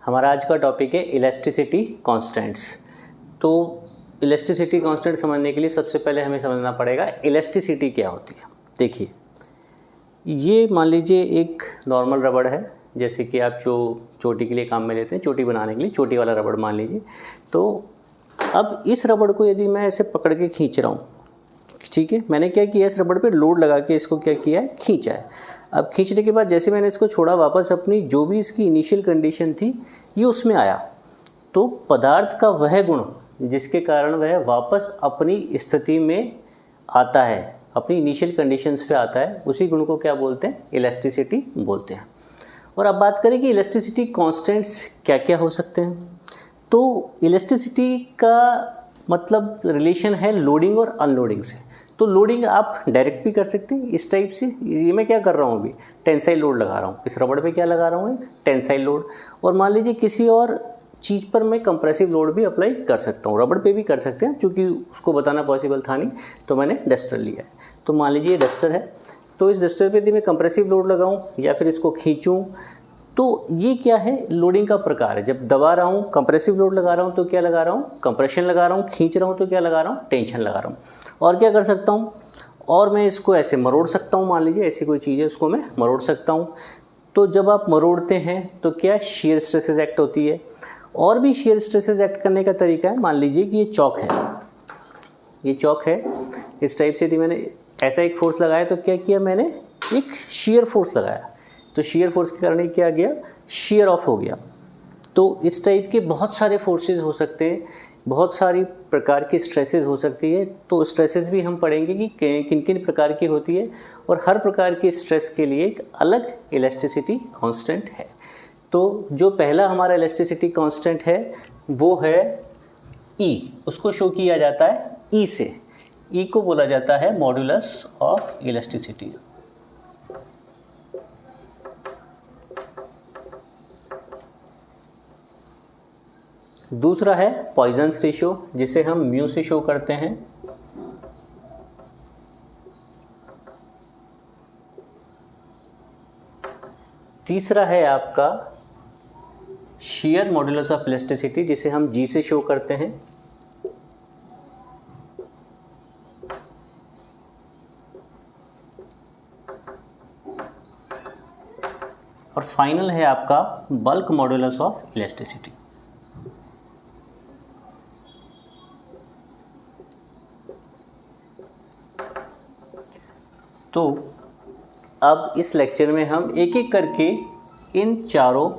हमारा आज का टॉपिक है इलास्टिसिटी कांस्टेंट्स। तो इलास्टिसिटी कांस्टेंट समझने के लिए सबसे पहले हमें समझना पड़ेगा इलास्टिसिटी क्या होती है। देखिए, ये मान लीजिए एक नॉर्मल रबड़ है, जैसे कि आप जो चोटी के लिए काम में लेते हैं, चोटी बनाने के लिए चोटी वाला रबड़ मान लीजिए। तो अब इस रबड़ को यदि मैं ऐसे पकड़ के खींच रहा हूँ, ठीक है, मैंने क्या किया, इस रबड़ पे लोड लगा के इसको क्या किया है, खींचा है। अब खींचने के बाद जैसे मैंने इसको छोड़ा, वापस अपनी जो भी इसकी इनिशियल कंडीशन थी ये उसमें आया। तो पदार्थ का वह गुण जिसके कारण वह वापस अपनी स्थिति में आता है, अपनी इनिशियल कंडीशंस पे आता है, उसी गुण को क्या बोलते हैं, इलास्टिसिटी बोलते हैं। और अब बात करें कि इलास्टिसिटी कांस्टेंट्स क्या क्या हो सकते हैं। तो इलास्टिसिटी का मतलब रिलेशन है लोडिंग और अनलोडिंग से। तो लोडिंग आप डायरेक्ट भी कर सकते हैं इस टाइप से। ये मैं क्या कर रहा हूँ, अभी टेंसाइल लोड लगा रहा हूँ, इस रबड़ पे क्या लगा रहा हूँ, टेंसाइल लोड। और मान लीजिए किसी और चीज़ पर मैं कंप्रेसिव लोड भी अप्लाई कर सकता हूँ, रबड़ पे भी कर सकते हैं, क्योंकि उसको बताना पॉसिबल था नहीं तो मैंने डस्टर लिया है। तो मान लीजिए ये डस्टर है, तो इस डस्टर पे यदि मैं कंप्रेसिव लोड लगाऊँ या फिर इसको खींचूँ, तो ये क्या है, लोडिंग का प्रकार है। जब दबा रहा हूँ, कंप्रेसिव लोड लगा रहा हूँ तो क्या लगा रहा हूँ, कंप्रेशन लगा रहा हूँ, खींच रहा हूँ तो क्या लगा रहा हूँ, टेंशन लगा रहा हूँ। और क्या कर सकता हूँ, और मैं इसको ऐसे मरोड़ सकता हूँ, मान लीजिए ऐसी कोई चीज़ है, उसको मैं मरोड़ सकता हूँ। तो जब आप मरोड़ते हैं तो क्या शियर स्ट्रेसेस एक्ट होती है। और भी शियर स्ट्रेसेस एक्ट करने का तरीका है। मान लीजिए कि ये चौक है, ये चौक है, इस टाइप से यदि मैंने ऐसा एक फोर्स लगाया तो क्या किया, मैंने एक शियर फोर्स लगाया, तो शियर फोर्स के कारण क्या गया, शियर ऑफ हो गया। तो इस टाइप के बहुत सारे फोर्सेस हो सकते हैं, बहुत सारी प्रकार की स्ट्रेसेस हो सकती है। तो स्ट्रेसेस भी हम पढ़ेंगे कि किन किन प्रकार की होती है, और हर प्रकार की स्ट्रेस के लिए एक अलग इलास्टिसिटी कांस्टेंट है। तो जो पहला हमारा इलास्टिसिटी कांस्टेंट है वो है E, उसको शो किया जाता है E से। E को बोला जाता है मॉड्यूलस ऑफ इलास्टिसिटी। दूसरा है पॉइजन्स रेशियो, जिसे हम म्यू से शो करते हैं। तीसरा है आपका शियर मॉड्यूलस ऑफ इलास्टिसिटी, जिसे हम जी से शो करते हैं। और फाइनल है आपका बल्क मॉड्यूलस ऑफ इलास्टिसिटी। तो अब इस लेक्चर में हम एक एक करके इन चारों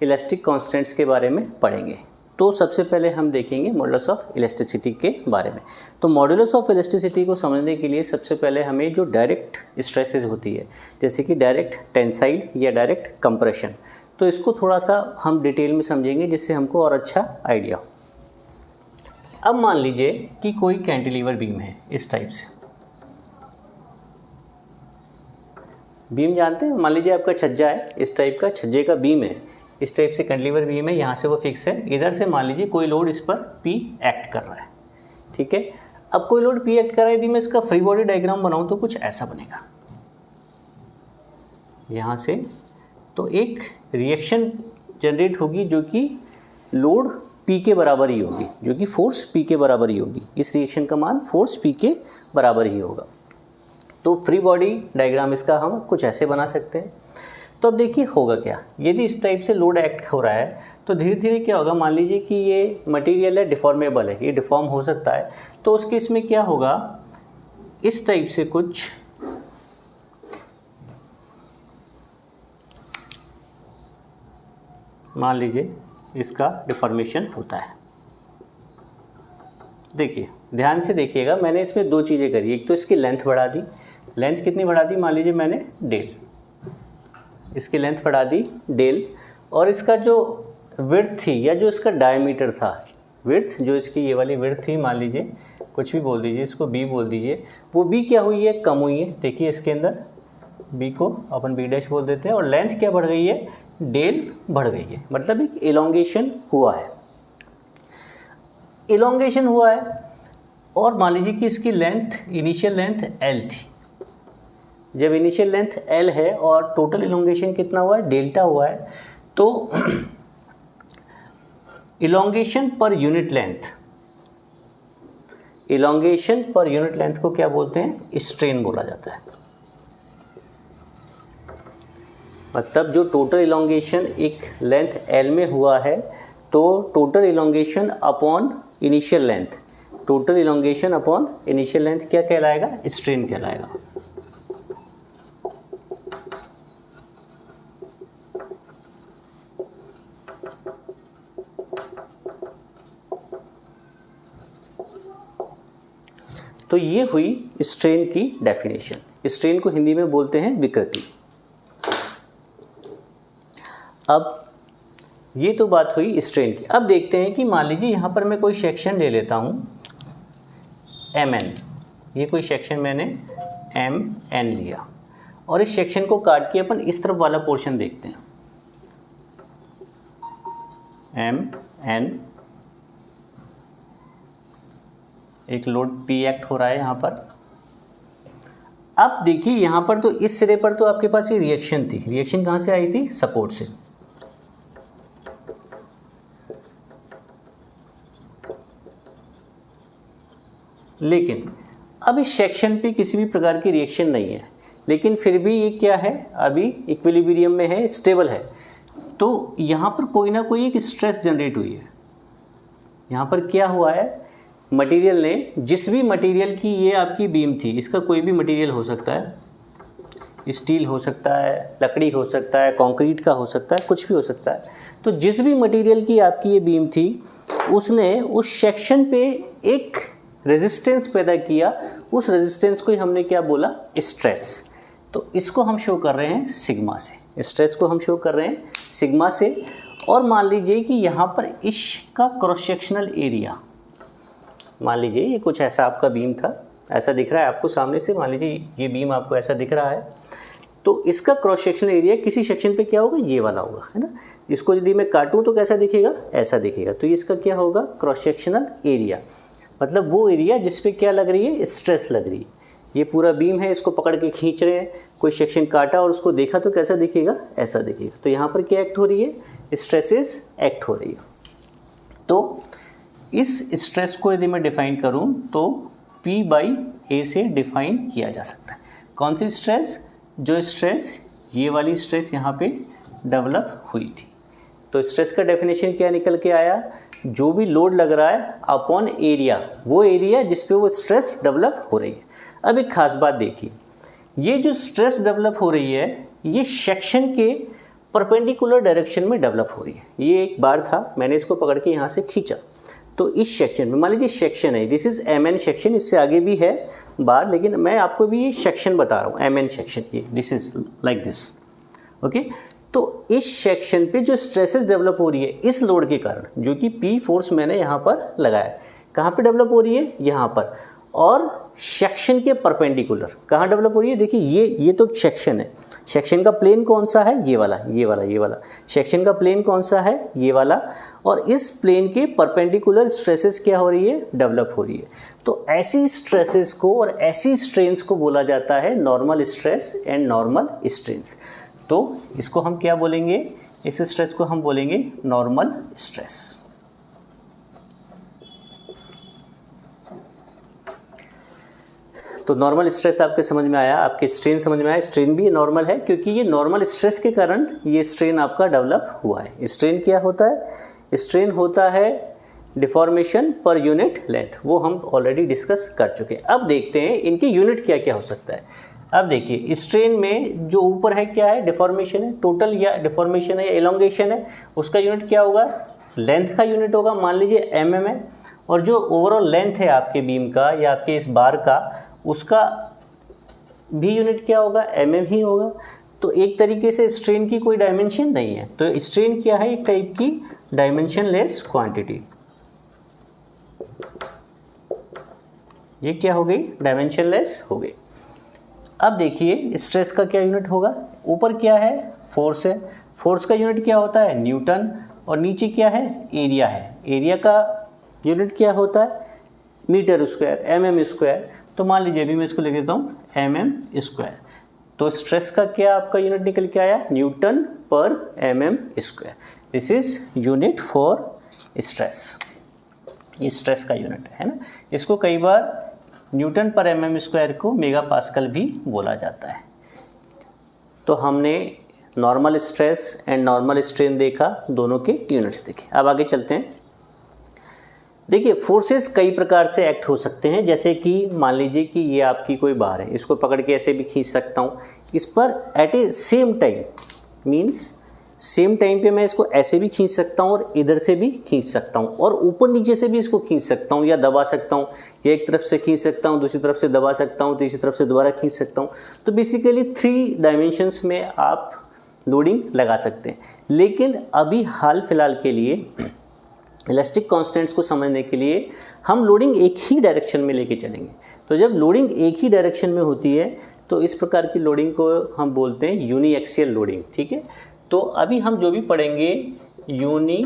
इलास्टिक कांस्टेंट्स के बारे में पढ़ेंगे। तो सबसे पहले हम देखेंगे मॉड्यूलस ऑफ इलास्टिसिटी के बारे में। तो मॉड्यूलस ऑफ इलास्टिसिटी को समझने के लिए सबसे पहले हमें जो डायरेक्ट स्ट्रेसेस होती है, जैसे कि डायरेक्ट टेंसाइल या डायरेक्ट कंप्रेशन, तो इसको थोड़ा सा हम डिटेल में समझेंगे, जिससे हमको और अच्छा आइडिया हो। अब मान लीजिए कि कोई कैंटिलीवर बीम है इस टाइप से। बीम जानते हैं, मान लीजिए आपका छज्जा है, इस टाइप का छज्जे का बीम है, इस टाइप से कैंटिलीवर बीम है, यहाँ से वो फिक्स है, इधर से मान लीजिए कोई लोड इस पर P एक्ट कर रहा है, ठीक है। अब कोई लोड P एक्ट कर रहा है, यदि मैं इसका फ्री बॉडी डायग्राम बनाऊँ तो कुछ ऐसा बनेगा यहाँ से। तो एक रिएक्शन जनरेट होगी जो कि लोड P के बराबर ही होगी, जो कि फोर्स P के बराबर ही होगी। इस रिएक्शन का मान फोर्स P के बराबर ही होगा। तो फ्री बॉडी डायग्राम इसका हम कुछ ऐसे बना सकते हैं। तो अब देखिए होगा क्या, यदि इस टाइप से लोड एक्ट हो रहा है तो धीरे धीरे क्या होगा, मान लीजिए कि ये मटेरियल है, डिफॉर्मेबल है, ये डिफॉर्म हो सकता है। तो उसके इसमें क्या होगा, इस टाइप से कुछ मान लीजिए इसका डिफॉर्मेशन होता है। देखिए ध्यान से देखिएगा, मैंने इसमें दो चीज़ें करी। एक तो इसकी लेंथ बढ़ा दी, लेंथ कितनी बढ़ा दी, मान लीजिए मैंने डेल, इसकी लेंथ बढ़ा दी डेल। और इसका जो विड्थ थी या जो इसका डायमीटर था, विड्थ जो इसकी ये वाली विड्थ थी, मान लीजिए कुछ भी बोल दीजिए, इसको बी बोल दीजिए, वो बी क्या हुई है, कम हुई है। देखिए इसके अंदर बी को अपन बी डैश बोल देते हैं। और लेंथ क्या बढ़ गई है, डेल बढ़ गई है, मतलब एक इलोंगेशन हुआ है, इलोंगेशन हुआ है। और मान लीजिए कि इसकी लेंथ, इनिशियल लेंथ एल थी। जब इनिशियल लेंथ एल है और टोटल इलोंगेशन कितना हुआ है, डेल्टा हुआ है, तो elongation per unit length, elongation per unit length को क्या बोलते हैं? स्ट्रेन बोला जाता है। मतलब जो टोटल इलोंगेशन एक लेंथ एल में हुआ है, तो total elongation upon initial length, total elongation upon initial length क्या कहलाएगा? स्ट्रेन कहलाएगा। तो ये हुई स्ट्रेन की डेफिनेशन। स्ट्रेन को हिंदी में बोलते हैं विकृति। अब ये तो बात हुई स्ट्रेन की। अब देखते हैं कि मान लीजिए यहाँ पर मैं कोई सेक्शन ले लेता हूँ MN, ये कोई सेक्शन मैंने MN लिया और इस सेक्शन को काट के अपन इस तरफ वाला पोर्शन देखते हैं MN, एक लोड P एक्ट हो रहा है यहाँ पर। अब देखिए यहाँ पर तो इस सिरे पर तो आपके पास ये रिएक्शन थी, रिएक्शन कहाँ से आई थी? सपोर्ट से। लेकिन अब इस सेक्शन पे किसी भी प्रकार की रिएक्शन नहीं है, लेकिन फिर भी ये क्या है? अभी इक्विलिब्रियम में है, स्टेबल है। तो यहाँ पर कोई ना कोई एक स्ट्रेस जनरेट हुई है। यहाँ पर क्या हुआ है? मटेरियल ने, जिस भी मटेरियल की ये आपकी बीम थी, इसका कोई भी मटेरियल हो सकता है, स्टील हो सकता है, लकड़ी हो सकता है, कंक्रीट का हो सकता है, कुछ भी हो सकता है। तो जिस भी मटेरियल की आपकी ये बीम थी, उसने उस सेक्शन पे एक रेजिस्टेंस पैदा किया। उस रेजिस्टेंस को ही हमने क्या बोला? स्ट्रेस। तो इसको हम शो कर रहे हैं सिग्मा से, स्ट्रेस को हम शो कर रहे हैं सिग्मा से। और मान लीजिए कि यहाँ पर इसका क्रॉस सेक्शनल एरिया, मान लीजिए ये कुछ ऐसा आपका बीम था, ऐसा दिख रहा है आपको सामने से, मान लीजिए ये बीम आपको ऐसा दिख रहा है। तो इसका क्रॉस सेक्शनल एरिया किसी सेक्शन पे क्या होगा? ये वाला होगा, है ना। इसको यदि मैं काटूं तो कैसा दिखेगा? ऐसा दिखेगा। तो इसका क्या होगा? क्रॉस सेक्शनल एरिया, मतलब वो एरिया जिस पे क्या लग रही है? स्ट्रेस लग रही है। ये पूरा बीम है, इसको पकड़ के खींच रहे हैं, कोई सेक्शन काटा और उसको देखा तो कैसा दिखेगा? ऐसा दिखेगा। तो यहाँ पर क्या एक्ट हो रही है? स्ट्रेसेस एक्ट हो रही है। तो इस स्ट्रेस को यदि मैं डिफाइन करूं तो P/A से डिफाइन किया जा सकता है। कौन सी स्ट्रेस? जो स्ट्रेस, ये वाली स्ट्रेस यहाँ पे डेवलप हुई थी। तो स्ट्रेस का डेफिनेशन क्या निकल के आया? जो भी लोड लग रहा है अपॉन एरिया, वो एरिया जिस पे वो स्ट्रेस डेवलप हो रही है। अब एक खास बात देखिए, ये जो स्ट्रेस डेवलप हो रही है, ये सेक्शन के परपेंडिकुलर डायरेक्शन में डेवलप हो रही है। ये एक बार था, मैंने इसको पकड़ के यहाँ से खींचा, तो इस सेक्शन में, मान लीजिए सेक्शन है, दिस इज MN सेक्शन, इससे आगे भी है बार, लेकिन मैं आपको भी ये सेक्शन बता रहा हूँ MN सेक्शन की, this is like this, okay. तो इस सेक्शन पे जो स्ट्रेसेस डेवलप हो रही है इस लोड के कारण, जो कि P फोर्स मैंने यहाँ पर लगाया, कहाँ पे डेवलप हो रही है? यहाँ पर। और सेक्शन के परपेंडिकुलर कहाँ डेवलप हो रही है? देखिए ये तो सेक्शन है, सेक्शन का प्लेन कौन सा है? ये वाला, ये वाला, ये वाला। सेक्शन का प्लेन कौन सा है? ये वाला। और इस प्लेन के परपेंडिकुलर स्ट्रेसेस क्या हो रही है? डेवलप हो रही है। तो ऐसी स्ट्रेसेस को और ऐसी स्ट्रेन्स को बोला जाता है normal stress and normal strains. तो इसको हम क्या बोलेंगे? इस स्ट्रेस को हम बोलेंगे नॉर्मल स्ट्रेस। तो नॉर्मल स्ट्रेस आपके समझ में आया, आपके स्ट्रेन समझ में आया। स्ट्रेन भी नॉर्मल है क्योंकि ये नॉर्मल स्ट्रेस के कारण ये स्ट्रेन आपका डेवलप हुआ है। स्ट्रेन क्या होता है? स्ट्रेन होता है डिफॉर्मेशन पर यूनिट लेंथ, वो हम ऑलरेडी डिस्कस कर चुके हैं। अब देखते हैं इनकी यूनिट क्या क्या हो सकता है। अब देखिए स्ट्रेन में जो ऊपर है क्या है? डिफॉर्मेशन है, टोटल या डिफॉर्मेशन है या एलोंगेशन है, उसका यूनिट क्या होगा? लेंथ का यूनिट होगा, मान लीजिए mm है। और जो ओवरऑल लेंथ है आपके बीम का या आपके इस बार का, उसका भी यूनिट क्या होगा? mm ही होगा। तो एक तरीके से स्ट्रेन की कोई डायमेंशन नहीं है। तो स्ट्रेन क्या है? एक टाइप की डायमेंशन लेस क्वांटिटी। ये क्या हो गई? डायमेंशन लेस हो गई। अब देखिए स्ट्रेस का क्या यूनिट होगा? ऊपर क्या है? फोर्स है, फोर्स का यूनिट क्या होता है? न्यूटन। और नीचे क्या है? एरिया है, एरिया का यूनिट क्या होता है? Metre square, mm square. तो मान लीजिए अभी मैं इसको लिख देता हूँ mm स्क्वायर। तो स्ट्रेस का क्या आपका यूनिट निकल के आया? न्यूटन पर mm square. This is unit for stress, ये स्ट्रेस का यूनिट है ना। इसको कई बार न्यूटन पर mm स्क्वायर को मेगा पास्कल भी बोला जाता है। तो हमने normal stress and normal strain देखा, दोनों के यूनिट्स देखे। अब आगे चलते हैं। देखिए फोर्सेस कई प्रकार से एक्ट हो सकते हैं, जैसे कि मान लीजिए कि ये आपकी कोई बार है, इसको पकड़ के ऐसे भी खींच सकता हूँ, इस पर at a same time, means same time पे मैं इसको ऐसे भी खींच सकता हूँ और इधर से भी खींच सकता हूँ और ऊपर नीचे से भी इसको खींच सकता हूँ या दबा सकता हूँ, या एक तरफ से खींच सकता हूँ, दूसरी तरफ से दबा सकता हूँ, तीसरी तरफ से दोबारा खींच सकता हूँ। तो बेसिकली 3 डायमेंशंस में आप लोडिंग लगा सकते हैं। लेकिन अभी हाल फिलहाल के लिए इलास्टिक कांस्टेंट्स को समझने के लिए हम लोडिंग एक ही डायरेक्शन में लेके चलेंगे। तो जब लोडिंग एक ही डायरेक्शन में होती है तो इस प्रकार की लोडिंग को हम बोलते हैं यूनी एक्सियल लोडिंग, ठीक है। तो अभी हम जो भी पढ़ेंगे यूनी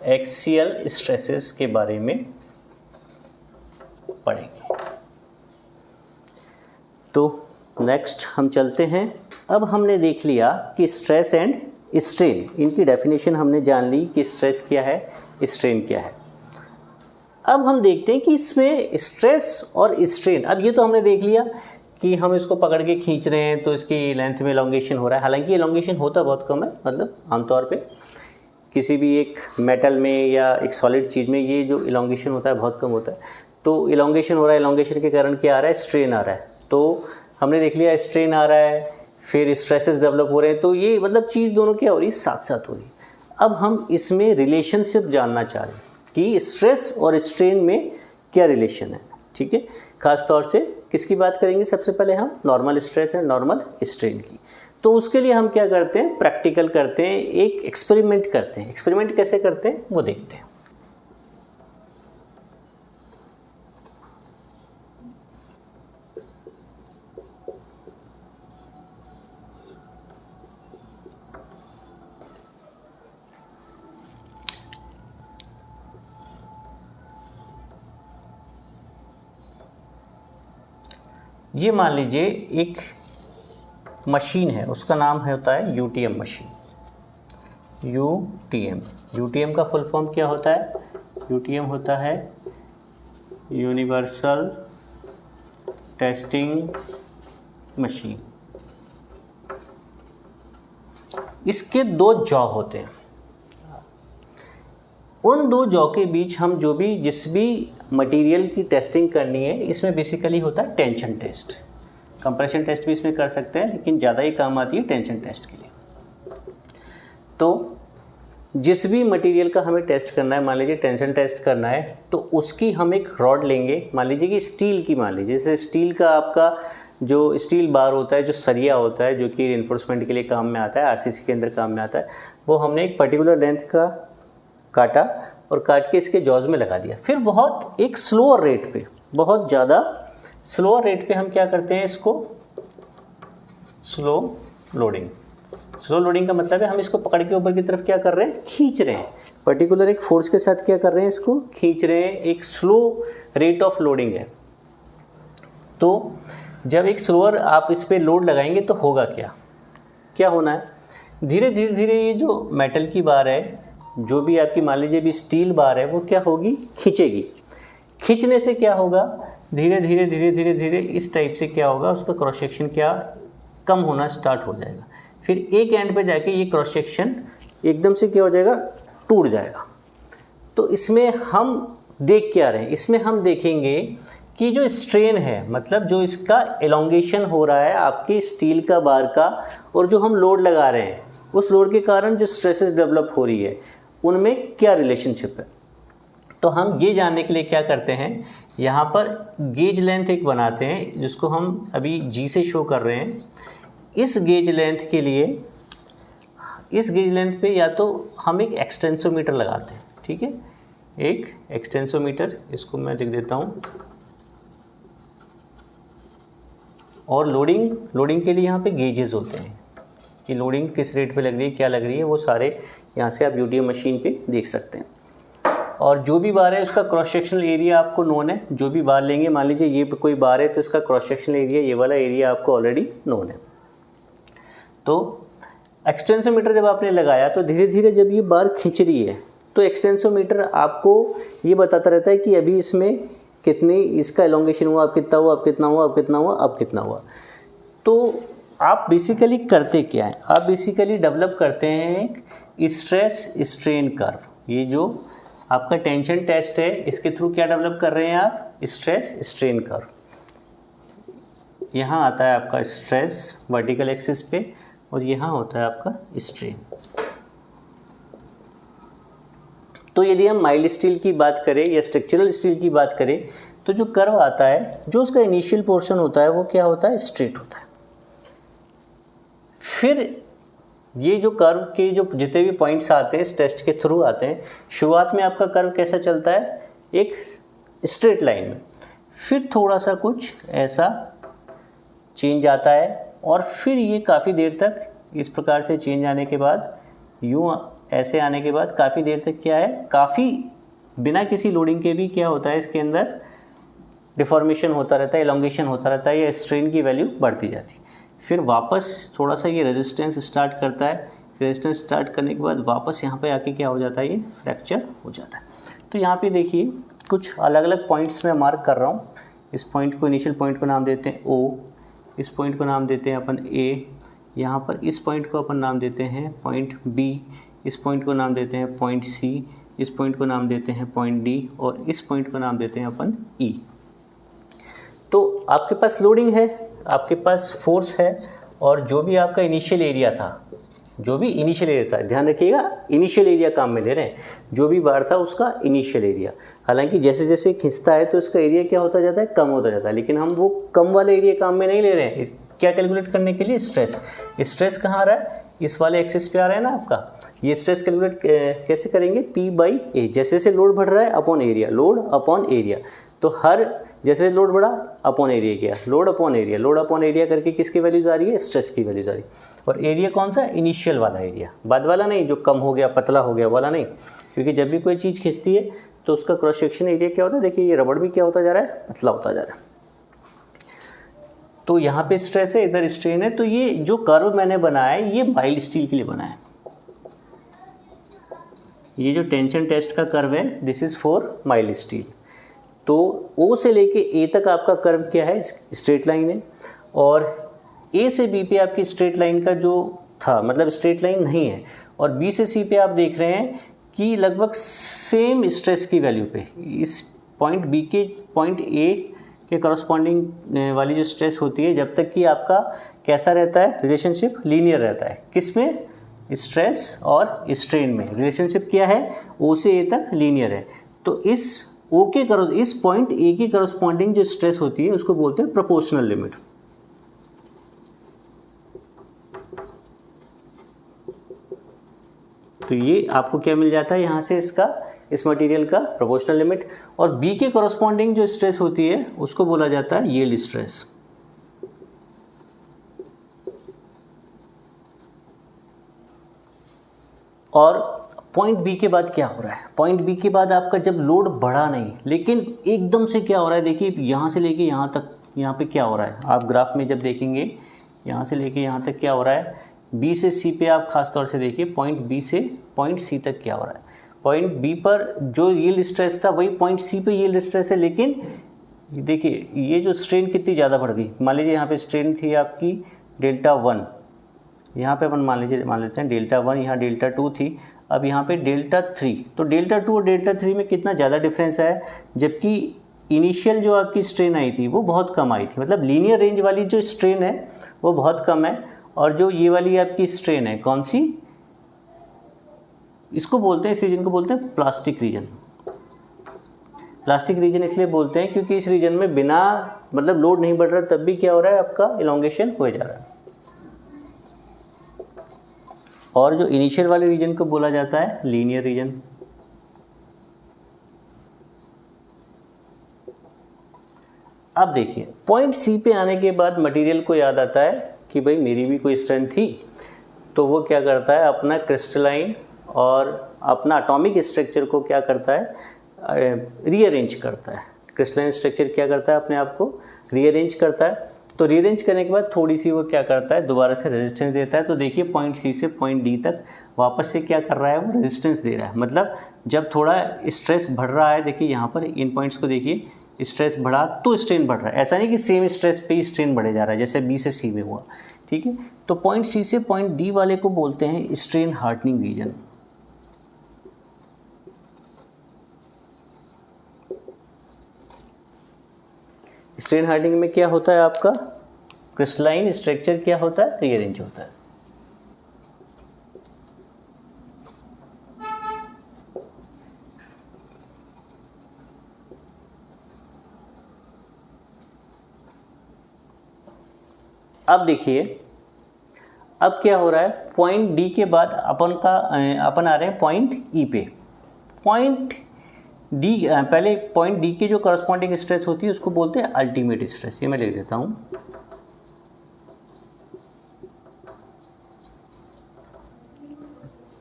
एक्सियल स्ट्रेसेस के बारे में पढ़ेंगे। तो नेक्स्ट हम चलते हैं। अब हमने देख लिया कि स्ट्रेस एंड स्ट्रेन, इनकी डेफिनेशन हमने जान ली कि स्ट्रेस क्या है, स्ट्रेन क्या है। अब हम देखते हैं कि इसमें स्ट्रेस और स्ट्रेन, अब ये तो हमने देख लिया कि हम इसको पकड़ के खींच रहे हैं तो इसकी लेंथ में एलोंगेशन हो रहा है। हालांकि एलोंगेशन होता बहुत कम है, मतलब आमतौर पे किसी भी एक मेटल में या एक सॉलिड चीज़ में ये जो एलोंगेशन होता है बहुत कम होता है। तो एलोंगेशन हो रहा है, एलोंगेशन के कारण क्या आ रहा है, स्ट्रेन आ रहा है। तो हमने देख लिया स्ट्रेन आ रहा है, फिर स्ट्रेसेस डेवलप हो रहे हैं। तो ये मतलब चीज़ दोनों क्या हो रही है, साथ साथ हो रही है। अब हम इसमें रिलेशनशिप जानना चाह रहे हैं कि स्ट्रेस और स्ट्रेन में क्या रिलेशन है, ठीक है। खास तौर से किसकी बात करेंगे, सबसे पहले हम normal stress and normal strain की। तो उसके लिए हम क्या करते हैं, प्रैक्टिकल करते हैं, एक एक्सपेरिमेंट करते हैं। एक्सपेरिमेंट कैसे करते हैं वो देखते हैं। ये मान लीजिए एक मशीन है, उसका नाम होता है यूटीएम मशीन। यूटीएम का फुल फॉर्म क्या होता है, यूटीएम होता है यूनिवर्सल टेस्टिंग मशीन। इसके 2 जॉ होते हैं। उन 2 जॉ के बीच हम जिस भी मटेरियल की टेस्टिंग करनी है, इसमें बेसिकली होता है टेंशन टेस्ट। कंप्रेशन टेस्ट भी इसमें कर सकते हैं, लेकिन ज़्यादा ही काम आती है टेंशन टेस्ट के लिए। तो जिस भी मटेरियल का हमें टेस्ट करना है, मान लीजिए टेंशन टेस्ट करना है, तो उसकी हम एक रॉड लेंगे, मान लीजिए कि स्टील की, मान लीजिए जैसे स्टील का आपका जो स्टील बार होता है, जो सरिया होता है, जो कि रिइंफोर्समेंट के लिए काम में आता है, आरसीसी के अंदर काम में आता है, वो हमने एक पर्टिकुलर लेंथ का काटा और काट के इसके जॉज में लगा दिया। फिर बहुत एक स्लोअर रेट पे, बहुत ज़्यादा स्लोअर रेट पे हम क्या करते हैं, इसको स्लो लोडिंग का मतलब है हम इसको पकड़ के ऊपर की तरफ क्या कर रहे हैं, खींच रहे हैं। पर्टिकुलर एक फोर्स के साथ क्या कर रहे हैं, इसको खींच रहे हैं। एक स्लो रेट ऑफ लोडिंग है। तो जब एक स्लोअर आप इस पर लोड लगाएंगे तो होगा क्या होना है, धीरे धीरे ये जो मेटल की बार है, जो भी आपकी मान लीजिए भी स्टील बार है, वो क्या होगी, खींचेगी। खींचने से क्या होगा, धीरे धीरे इस टाइप से क्या होगा, उसका क्रॉस सेक्शन क्या कम होना स्टार्ट हो जाएगा। फिर एक एंड पे जाके ये क्रॉस सेक्शन एकदम से क्या हो जाएगा, टूट जाएगा। तो इसमें हम देख क्या रहे हैं, इसमें हम देखेंगे कि जो स्ट्रेन है, मतलब जो इसका एलोंगेशन हो रहा है आपके स्टील का बार का, और जो हम लोड लगा रहे हैं, उस लोड के कारण जो स्ट्रेसेस डेवलप हो रही है, उनमें क्या रिलेशनशिप है। तो हम ये जानने के लिए क्या करते हैं, यहाँ पर गेज लेंथ एक बनाते हैं, जिसको हम अभी जी से शो कर रहे हैं। इस गेज लेंथ के लिए, इस गेज लेंथ पे या तो हम एक एक्सटेंसोमीटर लगाते हैं, ठीक है, एक एक्सटेंसोमीटर, इसको मैं लिख देता हूँ। और लोडिंग के लिए यहाँ पे गेजेस होते हैं कि लोडिंग किस रेट पे लग रही है, क्या लग रही है, वो सारे यहाँ से आप यूटीएम मशीन पे देख सकते हैं। और जो भी बार है उसका क्रॉस सेक्शनल एरिया आपको नोन है। जो भी बार लेंगे, मान लीजिए ये कोई बार है तो इसका क्रॉस सेक्शनल एरिया, ये वाला एरिया आपको ऑलरेडी नोन है। तो एक्सटेंसोमीटर जब आपने लगाया तो धीरे धीरे जब ये बार खींच रही है, तो एक्सटेंसोमीटर आपको ये बताता रहता है कि अभी इसमें कितनी इसका एलोंगेशन हुआ, अब कितना हुआ, अब कितना हुआ, अब कितना हुआ, अब कितना हुआ। तो आप बेसिकली करते क्या है, आप बेसिकली डेवलप करते हैं स्ट्रेस स्ट्रेन कर्व। ये जो आपका टेंशन टेस्ट है इसके थ्रू क्या डेवलप कर रहे हैं आप, स्ट्रेस स्ट्रेन कर्व। यहाँ आता है आपका स्ट्रेस वर्टिकल एक्सिस पे और यहाँ होता है आपका स्ट्रेन। तो यदि हम माइल्ड स्टील की बात करें या स्ट्रक्चरल स्टील की बात करें तो जो कर्व आता है, जो उसका इनिशियल पोर्शन होता है वो क्या होता है, स्ट्रेट होता है। फिर ये जो कर्व के जो जितने भी पॉइंट्स आते हैं इस टेस्ट के थ्रू आते हैं, शुरुआत में आपका कर्व कैसा चलता है, एक स्ट्रेट लाइन में, फिर थोड़ा सा कुछ ऐसा चेंज आता है और फिर ये काफ़ी देर तक इस प्रकार से चेंज आने के बाद यूँ ऐसे आने के बाद काफ़ी देर तक क्या है, काफ़ी बिना किसी लोडिंग के भी क्या होता है इसके अंदर डिफॉर्मेशन होता रहता है, एलोंगेशन होता रहता है या स्ट्रेन की वैल्यू बढ़ती जाती है। फिर वापस थोड़ा सा ये रेजिस्टेंस स्टार्ट करता है, रेजिस्टेंस स्टार्ट करने के बाद वापस यहाँ पे आके क्या हो जाता है, ये फ्रैक्चर हो जाता है। तो यहाँ पे देखिए कुछ अलग अलग पॉइंट्स में मार्क कर रहा हूँ। इस पॉइंट को, इनिशियल पॉइंट को नाम देते हैं O, इस पॉइंट को नाम देते हैं अपन A, यहाँ पर इस पॉइंट को अपन नाम देते हैं पॉइंट B, इस पॉइंट को नाम देते हैं पॉइंट C, इस पॉइंट को नाम देते हैं पॉइंट D और इस पॉइंट को नाम देते हैं अपन E। तो आपके पास लोडिंग है, आपके पास फोर्स है और जो भी आपका इनिशियल एरिया था, जो भी इनिशियल एरिया था, ध्यान रखिएगा इनिशियल एरिया काम में ले रहे हैं, जो भी बार था उसका इनिशियल एरिया। हालांकि जैसे जैसे खिंचता है तो इसका एरिया क्या होता जाता है, कम होता जाता है, लेकिन हम वो कम वाले एरिया काम में नहीं ले रहे हैं। क्या कैलकुलेट करने के लिए, स्ट्रेस। स्ट्रेस कहाँ आ रहा है, इस वाले एक्सिस पे आ रहा है ना आपका। ये स्ट्रेस कैलकुलेट कैसे करेंगे, P/A, जैसे जैसे लोड बढ़ रहा है upon area, load upon area. तो हर जैसे लोड बढ़ा अपॉन एरिया किया, load upon area, load upon area करके किसकी वैल्यूज आ रही है, स्ट्रेस की वैल्यूज आ रही है। और एरिया कौन सा, इनिशियल वाला एरिया, बाद वाला नहीं जो कम हो गया पतला हो गया वाला नहीं, क्योंकि जब भी कोई चीज़ खिंचती है तो उसका क्रॉस सेक्शन एरिया क्या होता है, देखिए ये रबड़ भी क्या होता जा रहा है, पतला होता जा रहा है। तो यहाँ पे स्ट्रेस है, इधर स्ट्रेन है। तो ये जो कर्व मैंने बनाया है ये माइल्ड स्टील के लिए बना है। ये जो टेंशन टेस्ट का कर्व है this is for mild steel. तो O से लेके A तक आपका कर्व क्या है, स्ट्रेट लाइन है। और A से B पे आपकी स्ट्रेट लाइन का जो था, मतलब स्ट्रेट लाइन नहीं है। और B से C पे आप देख रहे हैं कि लगभग सेम स्ट्रेस की वैल्यू पे इस पॉइंट B के पॉइंट A के करस्पॉन्डिंग वाली जो स्ट्रेस होती है, जब तक कि आपका कैसा रहता है, रिलेशनशिप लीनियर रहता है। किस में, स्ट्रेस और स्ट्रेन में रिलेशनशिप क्या है, O से A तक लीनियर है। तो इस O के इस पॉइंट A की करस्पॉन्डिंग जो स्ट्रेस होती है उसको बोलते हैं प्रोपोर्शनल लिमिट। तो ये आपको क्या मिल जाता है यहाँ से, इसका, इस मटेरियल का प्रोपोर्शनल लिमिट। और B के करस्पॉन्डिंग जो स्ट्रेस होती है उसको बोला जाता है यील्ड स्ट्रेस। और पॉइंट B के बाद क्या हो रहा है, पॉइंट B के बाद आपका जब लोड बढ़ा नहीं, लेकिन एकदम से क्या हो रहा है, देखिए यहाँ से लेके यहाँ तक, यहाँ पे क्या हो रहा है, आप ग्राफ में जब देखेंगे यहाँ से लेके यहाँ तक क्या हो रहा है, B से C पे आप खास तौर से देखिए, पॉइंट B से पॉइंट C तक क्या हो रहा है। पॉइंट B पर जो यील्ड स्ट्रेस था वही पॉइंट C पे यील्ड स्ट्रेस है, लेकिन देखिए ये जो स्ट्रेन कितनी ज़्यादा बढ़ गई। मान लीजिए यहाँ पे स्ट्रेन थी आपकी Δ1, यहाँ पे अपन मान लेते हैं Δ1, यहाँ Δ2 थी, अब यहाँ पे Δ3। तो Δ2 और Δ3 में कितना ज़्यादा डिफरेंस है, जबकि इनिशियल जो आपकी स्ट्रेन आई थी वो बहुत कम आई थी, मतलब लीनियर रेंज वाली जो स्ट्रेन है वो बहुत कम है। और जो ये वाली आपकी स्ट्रेन है कौन सी, इसको बोलते हैं, इस रीजन को बोलते हैं प्लास्टिक रीजन। प्लास्टिक रीजन इसलिए बोलते हैं क्योंकि इस रीजन में बिना मतलब लोड नहीं बढ़ रहा तब भी क्या हो रहा है, आपका इलोंगेशन हो जा रहा है। और जो इनिशियल वाले रीजन को बोला जाता है लीनियर रीजन। अब देखिए पॉइंट C पे आने के बाद मटेरियल को याद आता है कि भाई मेरी भी कोई स्ट्रेंथ थी, तो वो क्या करता है, अपना क्रिस्टलाइन और अपना एटॉमिक स्ट्रक्चर को क्या करता है, रीअरेंज करता है। क्रिस्टलाइन स्ट्रक्चर क्या करता है, अपने आप को रीअरेंज करता है। तो रीअरेंज करने के बाद थोड़ी सी वो क्या करता है, दोबारा से रेजिस्टेंस देता है। तो देखिए पॉइंट C से पॉइंट D तक वापस से क्या कर रहा है, वो रेजिस्टेंस दे रहा है। मतलब जब थोड़ा स्ट्रेस बढ़ रहा है, देखिए यहाँ पर इन पॉइंट्स को देखिए, स्ट्रेस बढ़ा तो स्ट्रेन बढ़ रहा है, ऐसा नहीं कि सेम स्ट्रेस पे ही स्ट्रेन बढ़े जा रहा है जैसे बी से सी में हुआ, ठीक है। तो पॉइंट सी से पॉइंट डी वाले को बोलते हैं strain hardening region. Strain hardening में क्या होता है, आपका क्रिस्टलाइन स्ट्रक्चर क्या होता है, रीअरेंज होता है। अब देखिए अब क्या हो रहा है, पॉइंट डी के बाद अपन आ रहे हैं पॉइंट ई पे। पॉइंट डी पहले पॉइंट डी की जो करस्पॉन्डिंग स्ट्रेस होती है उसको बोलते हैं अल्टीमेट स्ट्रेस। ये मैं लिख देता हूं,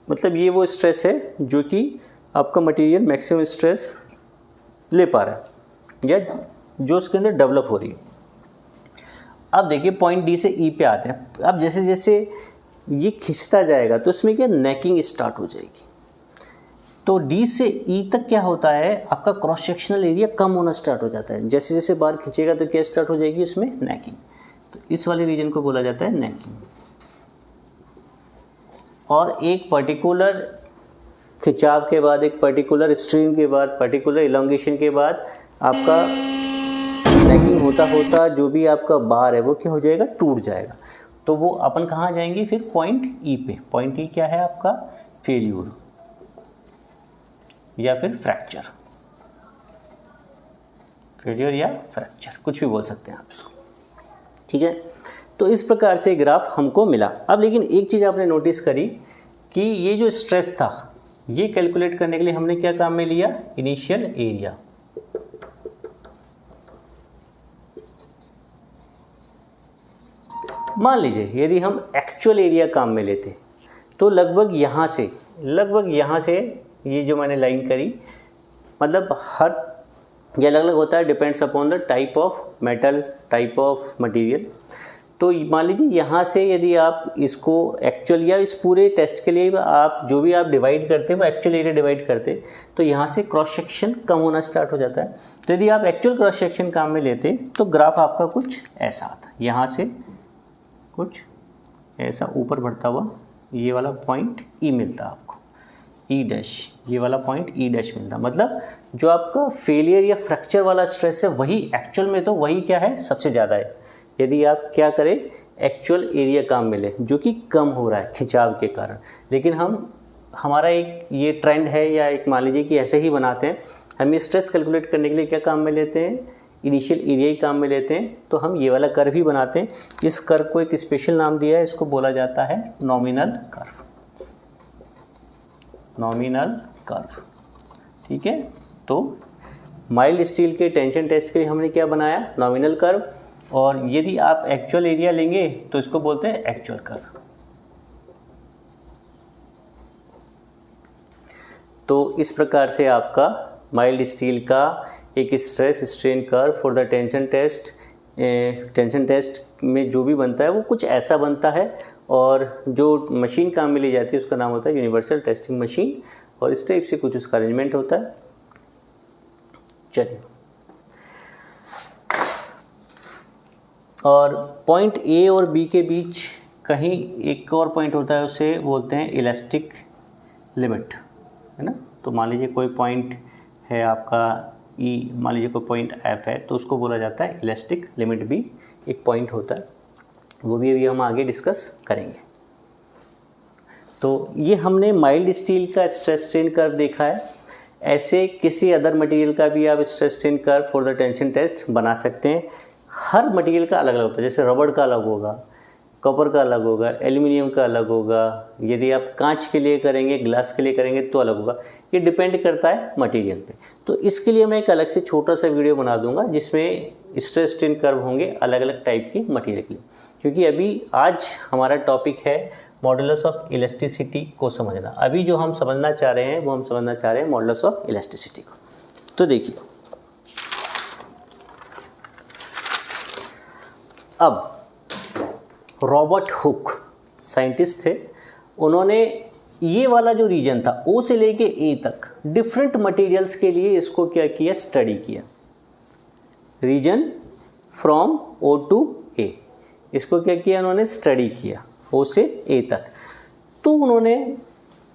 मतलब ये वो स्ट्रेस है जो कि आपका मटेरियल मैक्सिमम स्ट्रेस ले पा रहा है या जो उसके अंदर डेवलप हो रही है। अब देखिए पॉइंट डी से ई पे आते हैं। अब जैसे जैसे ये खिंचता जाएगा तो इसमें क्या नेकिंग स्टार्ट हो जाएगी। तो डी से ई तक क्या होता है, आपका क्रॉस सेक्शनल एरिया कम होना स्टार्ट हो जाता है। जैसे जैसे बार खींचेगा तो क्या स्टार्ट हो जाएगी, इसमें नेकिंग। तो इस वाले रीजन को बोला जाता है नेकिंग। और एक पर्टिकुलर खिंचाव के बाद, एक पर्टिकुलर स्ट्रेन के बाद, पर्टिकुलर इलोंगेशन के बाद आपका नेकिंग होता होता जो भी आपका बार है वो क्या हो जाएगा, टूट जाएगा। तो वो अपन कहाँ जाएंगे फिर, पॉइंट ई पे। पॉइंट ई क्या है आपका, फेल्यूर या फिर फ्रैक्चर, फेल्यूर या फ्रैक्चर कुछ भी बोल सकते हैं आप इसको, ठीक है। तो इस प्रकार से ग्राफ हमको मिला। अब लेकिन एक चीज़ आपने नोटिस करी कि ये जो स्ट्रेस था ये कैलकुलेट करने के लिए हमने क्या काम में लिया, इनिशियल एरिया। मान लीजिए यदि हम एक्चुअल एरिया काम में लेते तो लगभग यहाँ से ये जो मैंने लाइन करी, मतलब हर ये अलग अलग होता है, depends upon the type of metal, type of material. तो मान लीजिए यहाँ से यदि आप इसको एक्चुअल या इस पूरे टेस्ट के लिए आप जो भी आप डिवाइड करते हैं वो एक्चुअल एरिया डिवाइड करते, तो यहाँ से क्रॉस सेक्शन कम होना स्टार्ट हो जाता है। तो यदि आप एक्चुअल क्रॉस सेक्शन काम में लेते तो ग्राफ आपका कुछ ऐसा आता, यहाँ से कुछ ऐसा ऊपर बढ़ता हुआ ये वाला पॉइंट ई मिलता आपको, ई डैश, ये वाला पॉइंट ई डैश मिलता। मतलब जो आपका फेलियर या फ्रैक्चर वाला स्ट्रेस है वही एक्चुअल में तो वही क्या है, सबसे ज़्यादा है। यदि आप क्या करें, एक्चुअल एरिया काम में ले जो कि कम हो रहा है खिंचाव के कारण। लेकिन हमारा एक ये ट्रेंड है, या एक मान लीजिए कि ऐसे ही बनाते हैं, हम ये स्ट्रेस कैलकुलेट करने के लिए क्या काम में लेते हैं, इनिशियल एरिया ही काम में लेते हैं। तो हम ये वाला कर्व ही बनाते हैं। इस कर्व को एक स्पेशल नाम दिया है, इसको बोला जाता है नॉमिनल कर्व, नॉमिनल कर्व, ठीक है। तो माइल्ड स्टील के टेंशन टेस्ट के लिए हमने क्या बनाया, नॉमिनल कर्व। और यदि आप एक्चुअल एरिया लेंगे तो इसको बोलते हैं एक्चुअल कर्व। तो इस प्रकार से आपका माइल्ड स्टील का एक stress strain curve for the tension test में जो भी बनता है वो कुछ ऐसा बनता है। और जो मशीन काम में ली जाती है उसका नाम होता है यूनिवर्सल टेस्टिंग मशीन, और इस टाइप से कुछ उसका अरेंजमेंट होता है। चलिए, और पॉइंट ए और बी के बीच कहीं एक और पॉइंट होता है, उसे बोलते हैं इलास्टिक लिमिट, है ना। तो मान लीजिए कोई पॉइंट है आपका ई, मान लीजिए कोई पॉइंट एफ है, तो उसको बोला जाता है इलास्टिक लिमिट। भी एक पॉइंट होता है, वो भी अभी हम आगे डिस्कस करेंगे। तो ये हमने माइल्ड स्टील का स्ट्रेस स्ट्रेन कर्व देखा है। ऐसे किसी अदर मटेरियल का भी आप stress strain curve for the tension test बना सकते हैं। हर मटेरियल का अलग अलग होता है, जैसे रबड़ का अलग होगा, कॉपर का अलग होगा, एल्यूमिनियम का अलग होगा। यदि आप कांच के लिए करेंगे, ग्लास के लिए करेंगे तो अलग होगा। ये डिपेंड करता है मटेरियल पे। तो इसके लिए मैं एक अलग से छोटा सा वीडियो बना दूंगा जिसमें स्ट्रेस स्ट्रेन कर्व होंगे अलग अलग टाइप के मटेरियल के लिए। क्योंकि अभी आज हमारा टॉपिक है मॉडुलस ऑफ इलास्टिसिटी को समझना। अभी जो हम समझना चाह रहे हैं वो हम समझना चाह रहे हैं मॉडुलस ऑफ इलास्टिसिटी को। तो देखिए, अब रॉबर्ट हुक साइंटिस्ट थे, उन्होंने ये वाला जो रीजन था ओ से लेके ए तक डिफरेंट मटेरियल्स के लिए इसको क्या किया, स्टडी किया। रीजन फ्रॉम ओ टू ए, इसको क्या किया उन्होंने, स्टडी किया ओ से ए तक। तो उन्होंने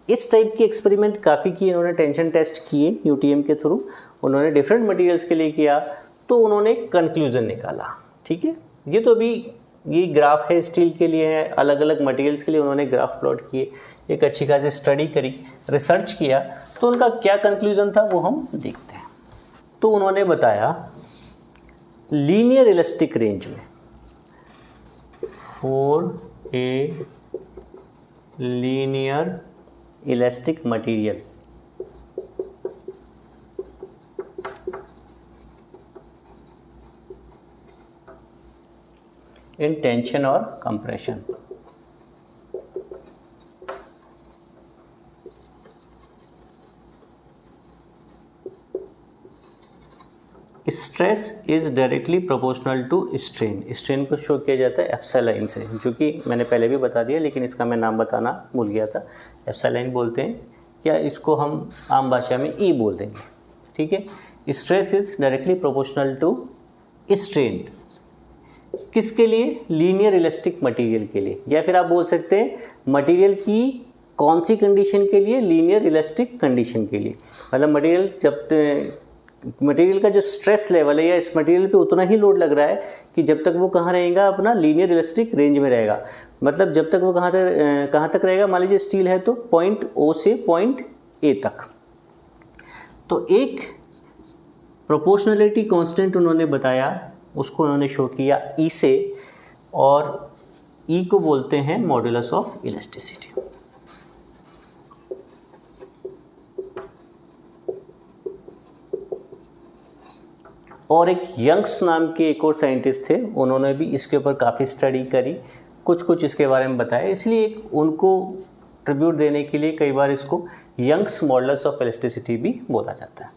इस टाइप की एक्सपेरिमेंट काफ़ी किए, इन्होंने टेंशन टेस्ट किए यूटीएम के थ्रू, उन्होंने डिफरेंट मटेरियल्स के लिए किया, तो उन्होंने कंक्लूजन निकाला। ठीक है, ये तो अभी ये ग्राफ है, स्टील के लिए है, अलग अलग मटेरियल्स के लिए उन्होंने ग्राफ प्लॉट किए, एक अच्छी खासी स्टडी करी, रिसर्च किया, तो उनका क्या कंक्लूजन था वो हम देखते हैं। तो उन्होंने बताया लीनियर इलास्टिक रेंज में for a linear elastic material in tension और compression, stress is directly proportional to strain. Strain को शो किया जाता है एप्सिलॉन से, जो कि मैंने पहले भी बता दिया लेकिन इसका मैं नाम बताना भूल गया था। एप्सिलॉन बोलते हैं, या इसको हम आम भाषा में ई बोल देंगे। ठीक है, stress is directly proportional to strain, किसके लिए, लीनियर इलास्टिक मटेरियल के लिए, या फिर आप बोल सकते हैं मटेरियल की कौन सी कंडीशन के लिए, लीनियर इलास्टिक कंडीशन के लिए। मतलब मटेरियल जब मटेरियल का जो स्ट्रेस लेवल है या इस मटेरियल पे उतना ही लोड लग रहा है कि जब तक वो कहाँ रहेगा, अपना लीनियर इलास्टिक रेंज में रहेगा। मतलब जब तक वो कहाँ तक रहेगा, मान लीजिए स्टील है तो पॉइंट ओ से पॉइंट ए तक। तो एक प्रोपोर्शनलिटी कांस्टेंट उन्होंने बताया, उसको उन्होंने शो किया ई से, और ई को बोलते हैं मॉड्यूलस ऑफ इलास्टिसिटी। और एक यंग्स नाम के एक और साइंटिस्ट थे, उन्होंने भी इसके ऊपर काफ़ी स्टडी करी, कुछ इसके बारे में बताया, इसलिए उनको ट्रिब्यूट देने के लिए कई बार इसको यंग्स मॉडुलस ऑफ इलास्टिसिटी भी बोला जाता है।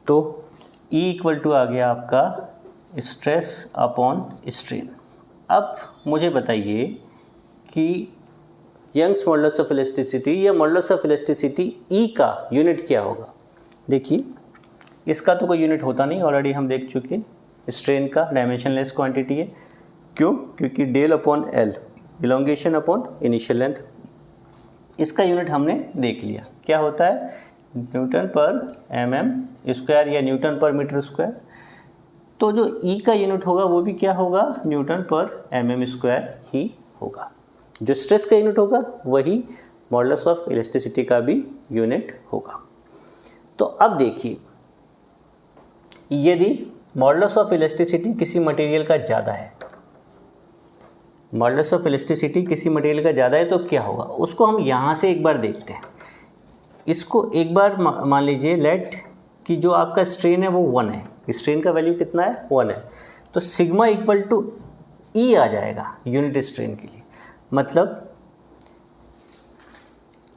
तो E इक्वल टू आ गया आपका स्ट्रेस अपॉन स्ट्रेन। अब मुझे बताइए कि यंग्स मॉडुलस ऑफ इलास्टिसिटी या मॉडुलस ऑफ इलास्टिसिटी E का यूनिट क्या होगा। देखिए, इसका तो कोई यूनिट होता नहीं, ऑलरेडी हम देख चुके। स्ट्रेन का डायमेंशनलेस क्वांटिटी है, क्यों, क्योंकि del upon L, elongation upon initial length, इसका यूनिट हमने देख लिया, क्या होता है, न्यूटन पर mm स्क्वायर या न्यूटन पर मीटर स्क्वायर। तो जो E का यूनिट होगा वो भी क्या होगा, न्यूटन पर mm स्क्वायर ही होगा। जो स्ट्रेस का यूनिट होगा वही मॉडुलस ऑफ इलास्टिसिटी का भी यूनिट होगा। तो अब देखिए, यदि मॉडुलस ऑफ इलास्टिसिटी किसी मटेरियल का ज़्यादा है, मॉडुलस ऑफ इलास्टिसिटी किसी मटेरियल का ज़्यादा है तो क्या होगा, उसको हम यहाँ से एक बार देखते हैं। इसको एक बार मान लीजिए लेट कि जो आपका स्ट्रेन है वो 1 है, स्ट्रेन का वैल्यू कितना है, 1 है, तो सिग्मा इक्वल टू ई आ जाएगा यूनिट स्ट्रेन के लिए। मतलब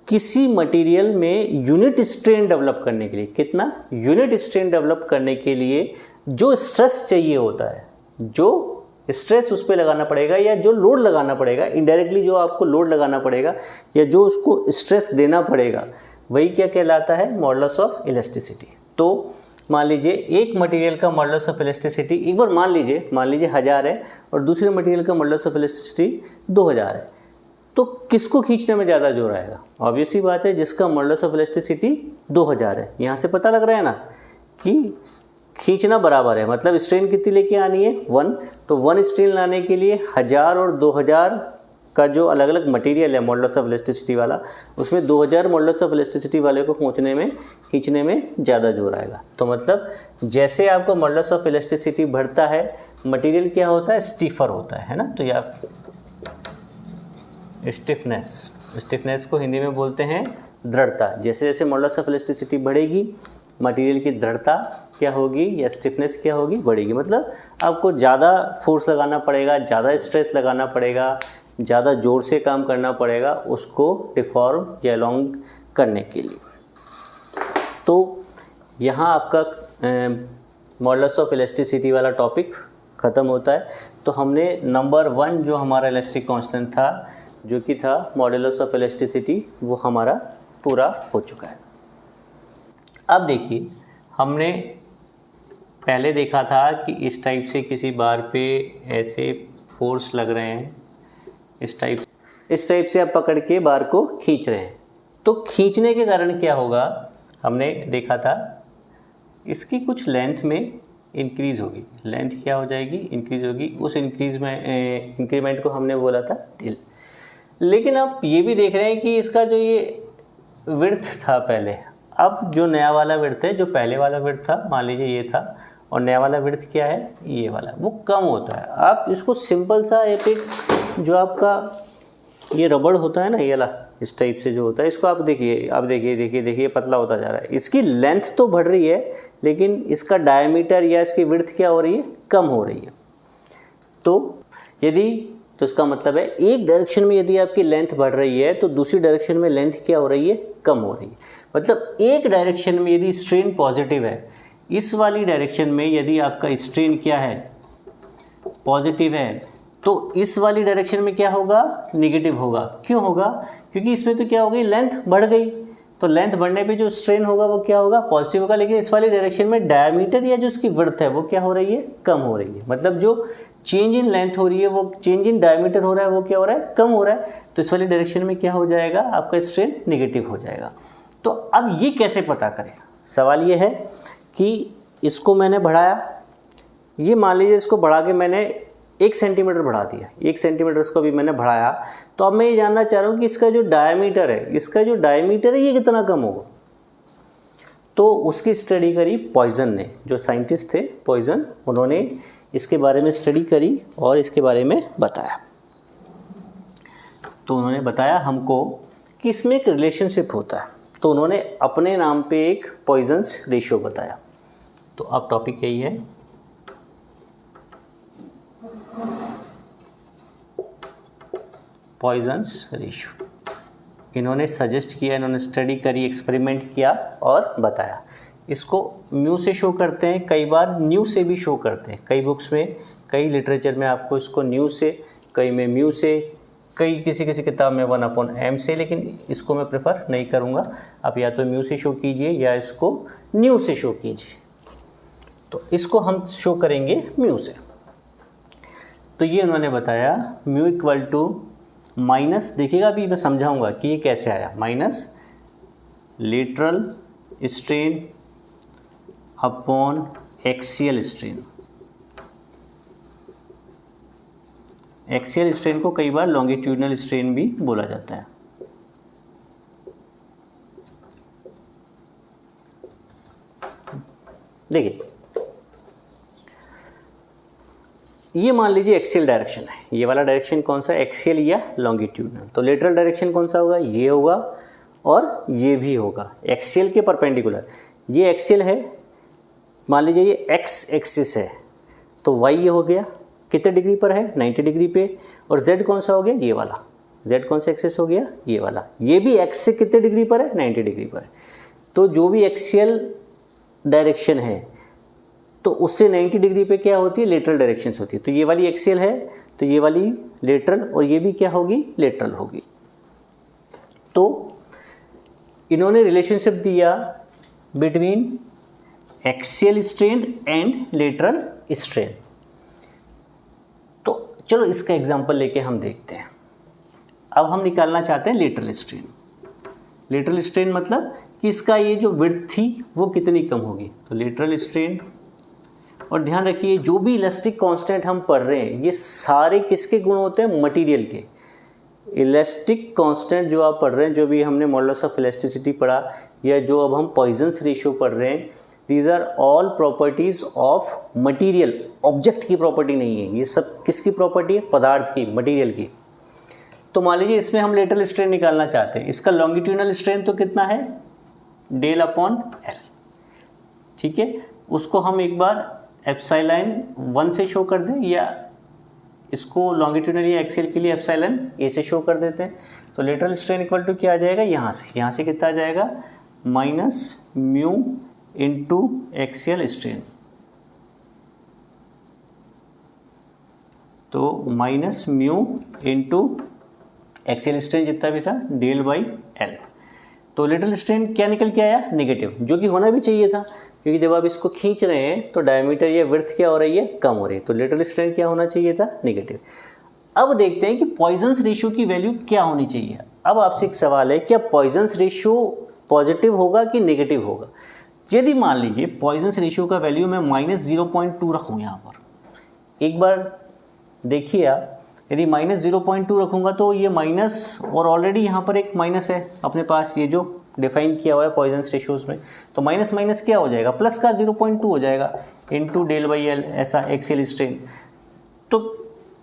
किसी मटेरियल में यूनिट स्ट्रेन डेवलप करने के लिए, कितना, यूनिट स्ट्रेन डेवलप करने के लिए जो स्ट्रेस चाहिए होता है, जो स्ट्रेस उस पर लगाना पड़ेगा या जो लोड लगाना पड़ेगा, इनडायरेक्टली जो आपको लोड लगाना पड़ेगा या जो उसको स्ट्रेस देना पड़ेगा, वही क्या कहलाता है, मॉडुलस ऑफ इलास्टिसिटी। तो मान लीजिए एक मटेरियल का मॉडुलस ऑफ इलास्टिसिटी, एक बार मान लीजिए 1000 है और दूसरे मटेरियल का मॉडुलस ऑफ इलास्टिसिटी 2000 है, तो किसको खींचने में ज़्यादा जोर आएगा, ऑब्वियस सी बात है जिसका मॉडुलस ऑफ इलास्टिसिटी 2000 है। यहाँ से पता लग रहा है ना कि खींचना बराबर है, मतलब स्ट्रेन कितनी लेके आनी है, 1, तो 1 स्ट्रेन लाने के लिए 1000 और 2000 का जो अलग अलग मटेरियल है मॉडुलस ऑफ इलास्टिसिटी वाला, उसमें 2000 मॉडुलस ऑफ इलास्टिसिटी वाले को खींचने में ज़्यादा जोर आएगा। तो मतलब जैसे आपका मॉडुलस ऑफ इलास्टिसिटी बढ़ता है, मटेरियल क्या होता है, स्टीफर होता है ना। तो या स्टिफनेस को हिंदी में बोलते हैं दृढ़ता। जैसे जैसे मॉडुलस ऑफ इलास्टिसिटी बढ़ेगी, मटेरियल की दृढ़ता क्या होगी या स्टिफनेस क्या होगी, बढ़ेगी। मतलब आपको ज़्यादा फोर्स लगाना पड़ेगा, ज़्यादा स्ट्रेस लगाना पड़ेगा, ज़्यादा ज़ोर से काम करना पड़ेगा उसको डिफॉर्म या एलोंग करने के लिए। तो यहाँ आपका मॉडुलस ऑफ इलास्टिसिटी वाला टॉपिक ख़त्म होता है। तो हमने नंबर 1 जो हमारा इलास्टिक कांस्टेंट था, जो कि था मॉडुलस ऑफ इलास्टिसिटी, वो हमारा पूरा हो चुका है। अब देखिए, हमने पहले देखा था कि इस टाइप से किसी बार पे ऐसे फोर्स लग रहे हैं, इस टाइप से आप पकड़ के बार को खींच रहे हैं। तो खींचने के कारण क्या होगा, हमने देखा था इसकी कुछ लेंथ में इंक्रीज़ होगी। लेंथ क्या हो जाएगी, इंक्रीज़ होगी। उस इंक्रीमेंट को हमने बोला था ढिल। लेकिन आप ये भी देख रहे हैं कि इसका जो ये विड्थ था पहले, अब जो नया वाला विड्थ है, जो पहले वाला विड्थ था मान लीजिए ये था, और नया वाला विड्थ क्या है, ये वाला, वो कम होता है। आप इसको सिंपल सा एक जो आपका ये रबड़ होता है ना, ये वाला इस टाइप से जो होता है, इसको आप देखिए पतला होता जा रहा है। इसकी लेंथ तो बढ़ रही है, लेकिन इसका डायमीटर या इसकी विड्थ क्या हो रही है, कम हो रही है। तो इसका मतलब है एक डायरेक्शन में यदि आपकी लेंथ बढ़ रही है तो दूसरी डायरेक्शन में लेंथ क्या हो रही है, कम हो रही है। मतलब एक डायरेक्शन में यदि स्ट्रेन पॉजिटिव है, इस वाली डायरेक्शन में यदि आपका स्ट्रेन क्या है, पॉजिटिव है, तो इस वाली डायरेक्शन में क्या होगा, निगेटिव होगा। क्यों होगा, क्योंकि इसमें तो क्या हो गई, लेंथ बढ़ गई। तो लेंथ बढ़ने पे जो स्ट्रेन होगा वो क्या होगा, पॉजिटिव होगा। लेकिन इस वाली डायरेक्शन में डायमीटर या जो उसकी विड्थ है वो क्या हो रही है, कम हो रही है। मतलब जो चेंज इन लेंथ हो रही है, वो चेंज इन डायमीटर हो रहा है, वो क्या हो रहा है, कम हो रहा है। तो इस वाली डायरेक्शन में क्या हो जाएगा, आपका स्ट्रेन निगेटिव हो जाएगा। तो अब ये कैसे पता करें, सवाल ये है कि इसको मैंने बढ़ाया, ये मान लीजिए इसको बढ़ा के मैंने 1 सेंटीमीटर बढ़ा दिया, 1 सेंटीमीटर इसको भी मैंने बढ़ाया। तो अब मैं ये जानना चाह रहा हूँ कि इसका जो डायमीटर है, ये कितना कम होगा। तो उसकी स्टडी करी पॉइजन ने, जो साइंटिस्ट थे पॉइजन, उन्होंने इसके बारे में स्टडी करी और इसके बारे में बताया। तो उन्होंने बताया हमको कि इसमें एक रिलेशनशिप होता है। तो उन्होंने अपने नाम पे एक पॉइजन्स रेशियो बताया। तो अब टॉपिक यही है, पॉइजन्स रेशियो। इन्होंने सजेस्ट किया, इन्होंने स्टडी करी, एक्सपेरिमेंट किया और बताया। इसको म्यू से शो करते हैं, कई बार न्यू से भी शो करते हैं। कई बुक्स में, कई लिटरेचर में आपको इसको न्यू से, कई में म्यू से, किसी किताब में 1/m से, लेकिन इसको मैं प्रेफर नहीं करूँगा। आप या तो म्यू से शो कीजिए या इसको न्यू से शो कीजिए। तो इसको हम शो करेंगे म्यू से। तो ये उन्होंने बताया म्यू इक्वल टू माइनस, देखिएगा अभी मैं समझाऊंगा कि ये कैसे आया, minus lateral strain upon axial strain. Axial strain को कई बार लॉन्गिट्यूडनल स्ट्रेन भी बोला जाता है। देखिए, ये मान लीजिए एक्सियल डायरेक्शन है। ये वाला डायरेक्शन कौन सा, एक्सियल या लॉन्गिट्यूडनल। तो लेटरल डायरेक्शन कौन सा होगा, ये होगा और ये भी होगा एक्सियल के परपेंडिकुलर। ये एक्सियल है, मान लीजिए ये एक्स एक्सिस है, तो वाई ये हो गया, कितने डिग्री पर है, 90 डिग्री पे। और जेड कौन सा हो गया, ये वाला, जेड कौन सा एक्सिस हो गया, ये वाला। ये भी एक्स से कितने डिग्री पर है, 90 डिग्री पर है। तो जो भी एक्सियल डायरेक्शन है, तो उससे 90 डिग्री पे क्या होती है, लेटरल डायरेक्शंस होती है। तो ये वाली एक्सियल है, तो ये वाली लेटरल, और ये भी क्या होगी, लेटरल होगी। तो इन्होंने रिलेशनशिप दिया between axial strain and lateral strain. तो चलो इसका एग्जांपल लेके हम देखते हैं। अब हम निकालना चाहते हैं लेटरल स्ट्रेन। लेटरल स्ट्रेन मतलब कि इसका ये जो विड्थ थी वो कितनी कम होगी। तो लेटरल स्ट्रेन, और ध्यान रखिए जो भी इलास्टिक कांस्टेंट हम पढ़ रहे हैं ये सारे किसके गुण होते हैं, मटेरियल के। इलास्टिक कांस्टेंट जो आप पढ़ रहे हैं, जो भी हमने मॉडुलस ऑफ इलास्टिसिटी पढ़ा, या जो अब हम पॉइजन्स रेशियो पढ़ रहे हैं, these are all properties of material. Object की प्रॉपर्टी नहीं है, ये सब किसकी प्रॉपर्टी है, पदार्थ की, मटेरियल की। तो मान लीजिए इसमें हम लेटरल स्ट्रेन निकालना चाहते हैं। इसका लॉन्गिट्यूडनल स्ट्रेन तो कितना है, डेल अपॉन एल, ठीक है। उसको हम एक बार एप्सिलॉन 1 से शो कर दें, या इसको लॉन्गिट्यूडनल या एक्सियल के लिए एप्सिलॉन ए से शो कर देते हैं। तो लेटरल स्ट्रेन इक्वल टू क्या आ जाएगा, यहाँ से कितना आ जाएगा, minus mu into axial strain, तो minus mu into axial strain जितना भी था डेल बाई एल। तो लेटरल स्ट्रेन क्या निकल के आया? नेगेटिव, जो कि होना भी चाहिए था, क्योंकि जब आप इसको खींच रहे हैं तो डायमीटर या विड्थ क्या हो रही है? कम हो रही है। तो लेटरल स्ट्रेन क्या होना चाहिए था? नेगेटिव। अब देखते हैं कि पॉइजन्स रेशियो की वैल्यू क्या होनी चाहिए। अब आपसे एक सवाल है, क्या पॉइजन्स रेशियो पॉजिटिव होगा कि नेगेटिव होगा? यदि मान लीजिए पॉइजन्स रेशियो का वैल्यू मैं -0.2 रखूँ यहाँ पर, एक बार देखिए आप, यदि -0.2 रखूँगा तो ये माइनस, और ऑलरेडी यहाँ पर एक माइनस है अपने पास, ये जो डिफाइन किया हुआ है पॉइजन्स रेशियोज में, तो माइनस माइनस क्या हो जाएगा? प्लस का 0.2 हो जाएगा इंटू डेल बाई एल, ऐसा एक्सियल स्ट्रेन। तो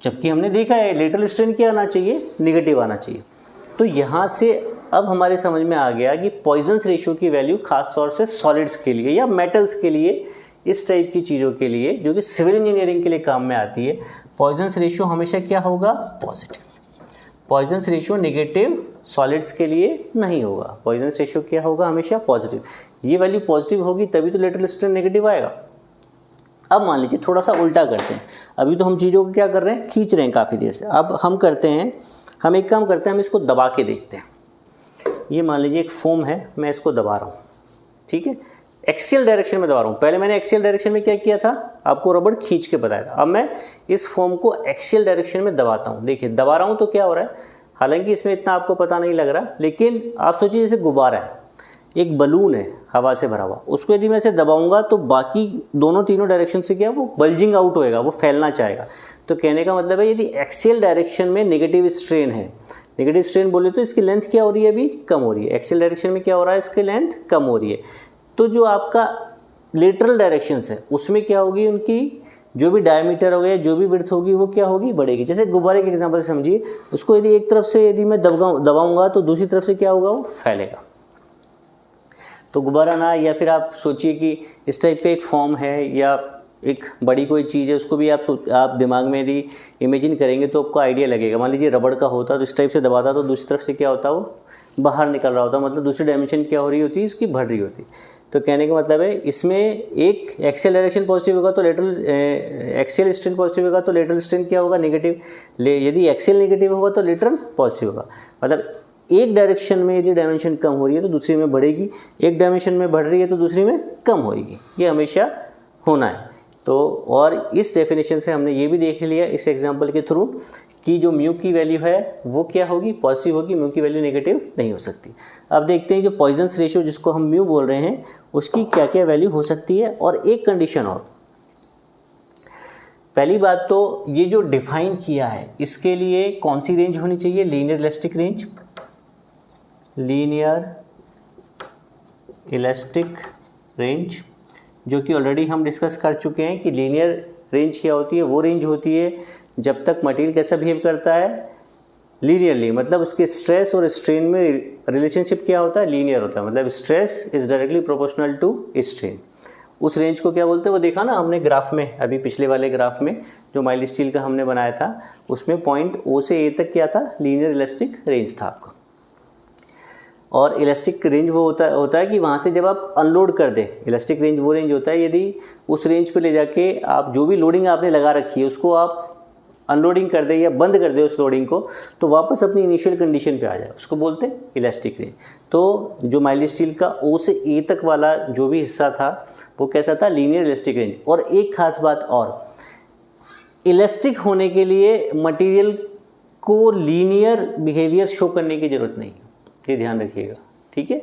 जबकि हमने देखा है लेटरल स्ट्रेन क्या आना चाहिए? नेगेटिव आना चाहिए। तो यहाँ से अब हमारे समझ में आ गया कि पॉइजन्स रेशियो की वैल्यू खास तौर से सॉलिड्स के लिए या मेटल्स के लिए, इस टाइप की चीज़ों के लिए जो कि सिविल इंजीनियरिंग के लिए काम में आती है, पॉइजन्स रेशियो हमेशा क्या होगा? Positive. Poisson's ratio negative solids के लिए नहीं होगा। पॉइजन्स रेशियो क्या होगा? हमेशा पॉजिटिव। ये वैल्यू पॉजिटिव होगी तभी तो लेटरल स्ट्रेन नेगेटिव आएगा। अब मान लीजिए थोड़ा सा उल्टा करते हैं, अभी तो हम चीज़ों को क्या कर रहे हैं? खींच रहे हैं काफ़ी देर से। अब हम करते हैं, हम एक काम करते हैं, हम इसको दबा के देखते हैं। ये मान लीजिए एक फोम है, मैं इसको दबा रहा हूँ, ठीक है, एक्सियल डायरेक्शन में दबा रहा हूँ। पहले मैंने एक्सियल डायरेक्शन में क्या किया था? आपको रबड़ खींच के बताया था। अब मैं इस फोम को एक्सियल डायरेक्शन में दबाता हूँ। देखिए दबा रहा हूँ तो क्या हो रहा है? हालांकि इसमें इतना आपको पता नहीं लग रहा, लेकिन आप सोचिए जैसे गुब्बारा है, एक बलून है हवा से भरा हुआ, उसको यदि मैं इसे दबाऊंगा तो बाकी दोनों तीनों डायरेक्शन से क्या, वो बल्जिंग आउट होएगा, वो फैलना चाहेगा। तो कहने का मतलब है यदि एक्सियल डायरेक्शन में नेगेटिव स्ट्रेन है, नेगेटिव स्ट्रेन बोले तो इसकी लेंथ क्या हो रही है? अभी कम हो रही है। एक्सियल डायरेक्शन में क्या हो रहा है? इसकी लेंथ कम हो रही है। तो जो आपका लेटरल डायरेक्शन है उसमें क्या होगी? उनकी जो भी डायमीटर हो गया, जो भी विड्थ होगी, वो क्या होगी? बढ़ेगी। जैसे गुब्बारे के एग्जांपल से समझिए, उसको यदि एक तरफ से यदि मैं दबाऊंगा तो दूसरी तरफ से क्या होगा? वो फैलेगा। तो गुब्बारा ना, या फिर आप सोचिए कि इस टाइप का एक फॉर्म है या एक बड़ी कोई चीज़ है, उसको भी आप दिमाग में यदि इमेजिन करेंगे तो आपको आइडिया लगेगा। मान लीजिए रबड़ का होता तो इस टाइप से दबाता तो दूसरी तरफ से क्या होता? वो बाहर निकल रहा होता, मतलब दूसरी डायमेंशन क्या हो रही होती है? इसकी बढ़ रही होती। तो कहने का मतलब है इसमें एक एक्सियल डायरेक्शन पॉजिटिव होगा तो लेटरल, एक्सियल स्ट्रेन पॉजिटिव होगा तो लेटरल स्ट्रेन क्या होगा? नेगेटिव। यदि एक्सियल नेगेटिव होगा तो लेटरल पॉजिटिव होगा। मतलब एक डायरेक्शन में यदि डायमेंशन कम हो रही है तो दूसरी में बढ़ेगी, एक डायमेंशन में बढ़ रही है तो दूसरी में कम होगी। ये हमेशा होना है। तो और इस डेफिनेशन से हमने ये भी देख लिया इस एग्जांपल के थ्रू कि जो म्यू की वैल्यू है वो क्या होगी? पॉजिटिव होगी, म्यू की वैल्यू नेगेटिव नहीं हो सकती। अब देखते हैं जो पॉइजन्स रेशियो जिसको हम म्यू बोल रहे हैं उसकी क्या क्या वैल्यू हो सकती है। और एक कंडीशन और, पहली बात तो ये जो डिफाइन किया है इसके लिए कौन सी रेंज होनी चाहिए? Linear elastic range. Linear elastic range, जो कि ऑलरेडी हम डिस्कस कर चुके हैं कि लीनियर रेंज क्या होती है? वो रेंज होती है जब तक मटेरियल कैसा बिहेव करता है? लीनियरली, मतलब उसके स्ट्रेस और स्ट्रेन में रिलेशनशिप क्या होता है? लीनियर होता है। मतलब stress is directly proportional to strain. उस रेंज को क्या बोलते हैं? वो देखा ना हमने ग्राफ में, अभी पिछले वाले ग्राफ में जो माइल्ड स्टील का हमने बनाया था, उसमें पॉइंट O से A तक क्या था? लीनियर इलास्टिक रेंज था आपका। और इलास्टिक रेंज वो होता है कि वहाँ से जब आप अनलोड कर दें, इलास्टिक रेंज वो रेंज होता है यदि उस रेंज पे ले जाके आप जो भी लोडिंग आपने लगा रखी है उसको आप अनलोडिंग कर दे या बंद कर दे उस लोडिंग को, तो वापस अपनी इनिशियल कंडीशन पे आ जाए, उसको बोलते हैं इलास्टिक रेंज। तो जो माइल्ड स्टील का O से A तक वाला जो भी हिस्सा था वो कैसा था? Linear elastic range. और एक खास बात और, इलास्टिक होने के लिए मटेरियल को लीनियर बिहेवियर शो करने की ज़रूरत नहीं है, ये ध्यान रखिएगा, ठीक है।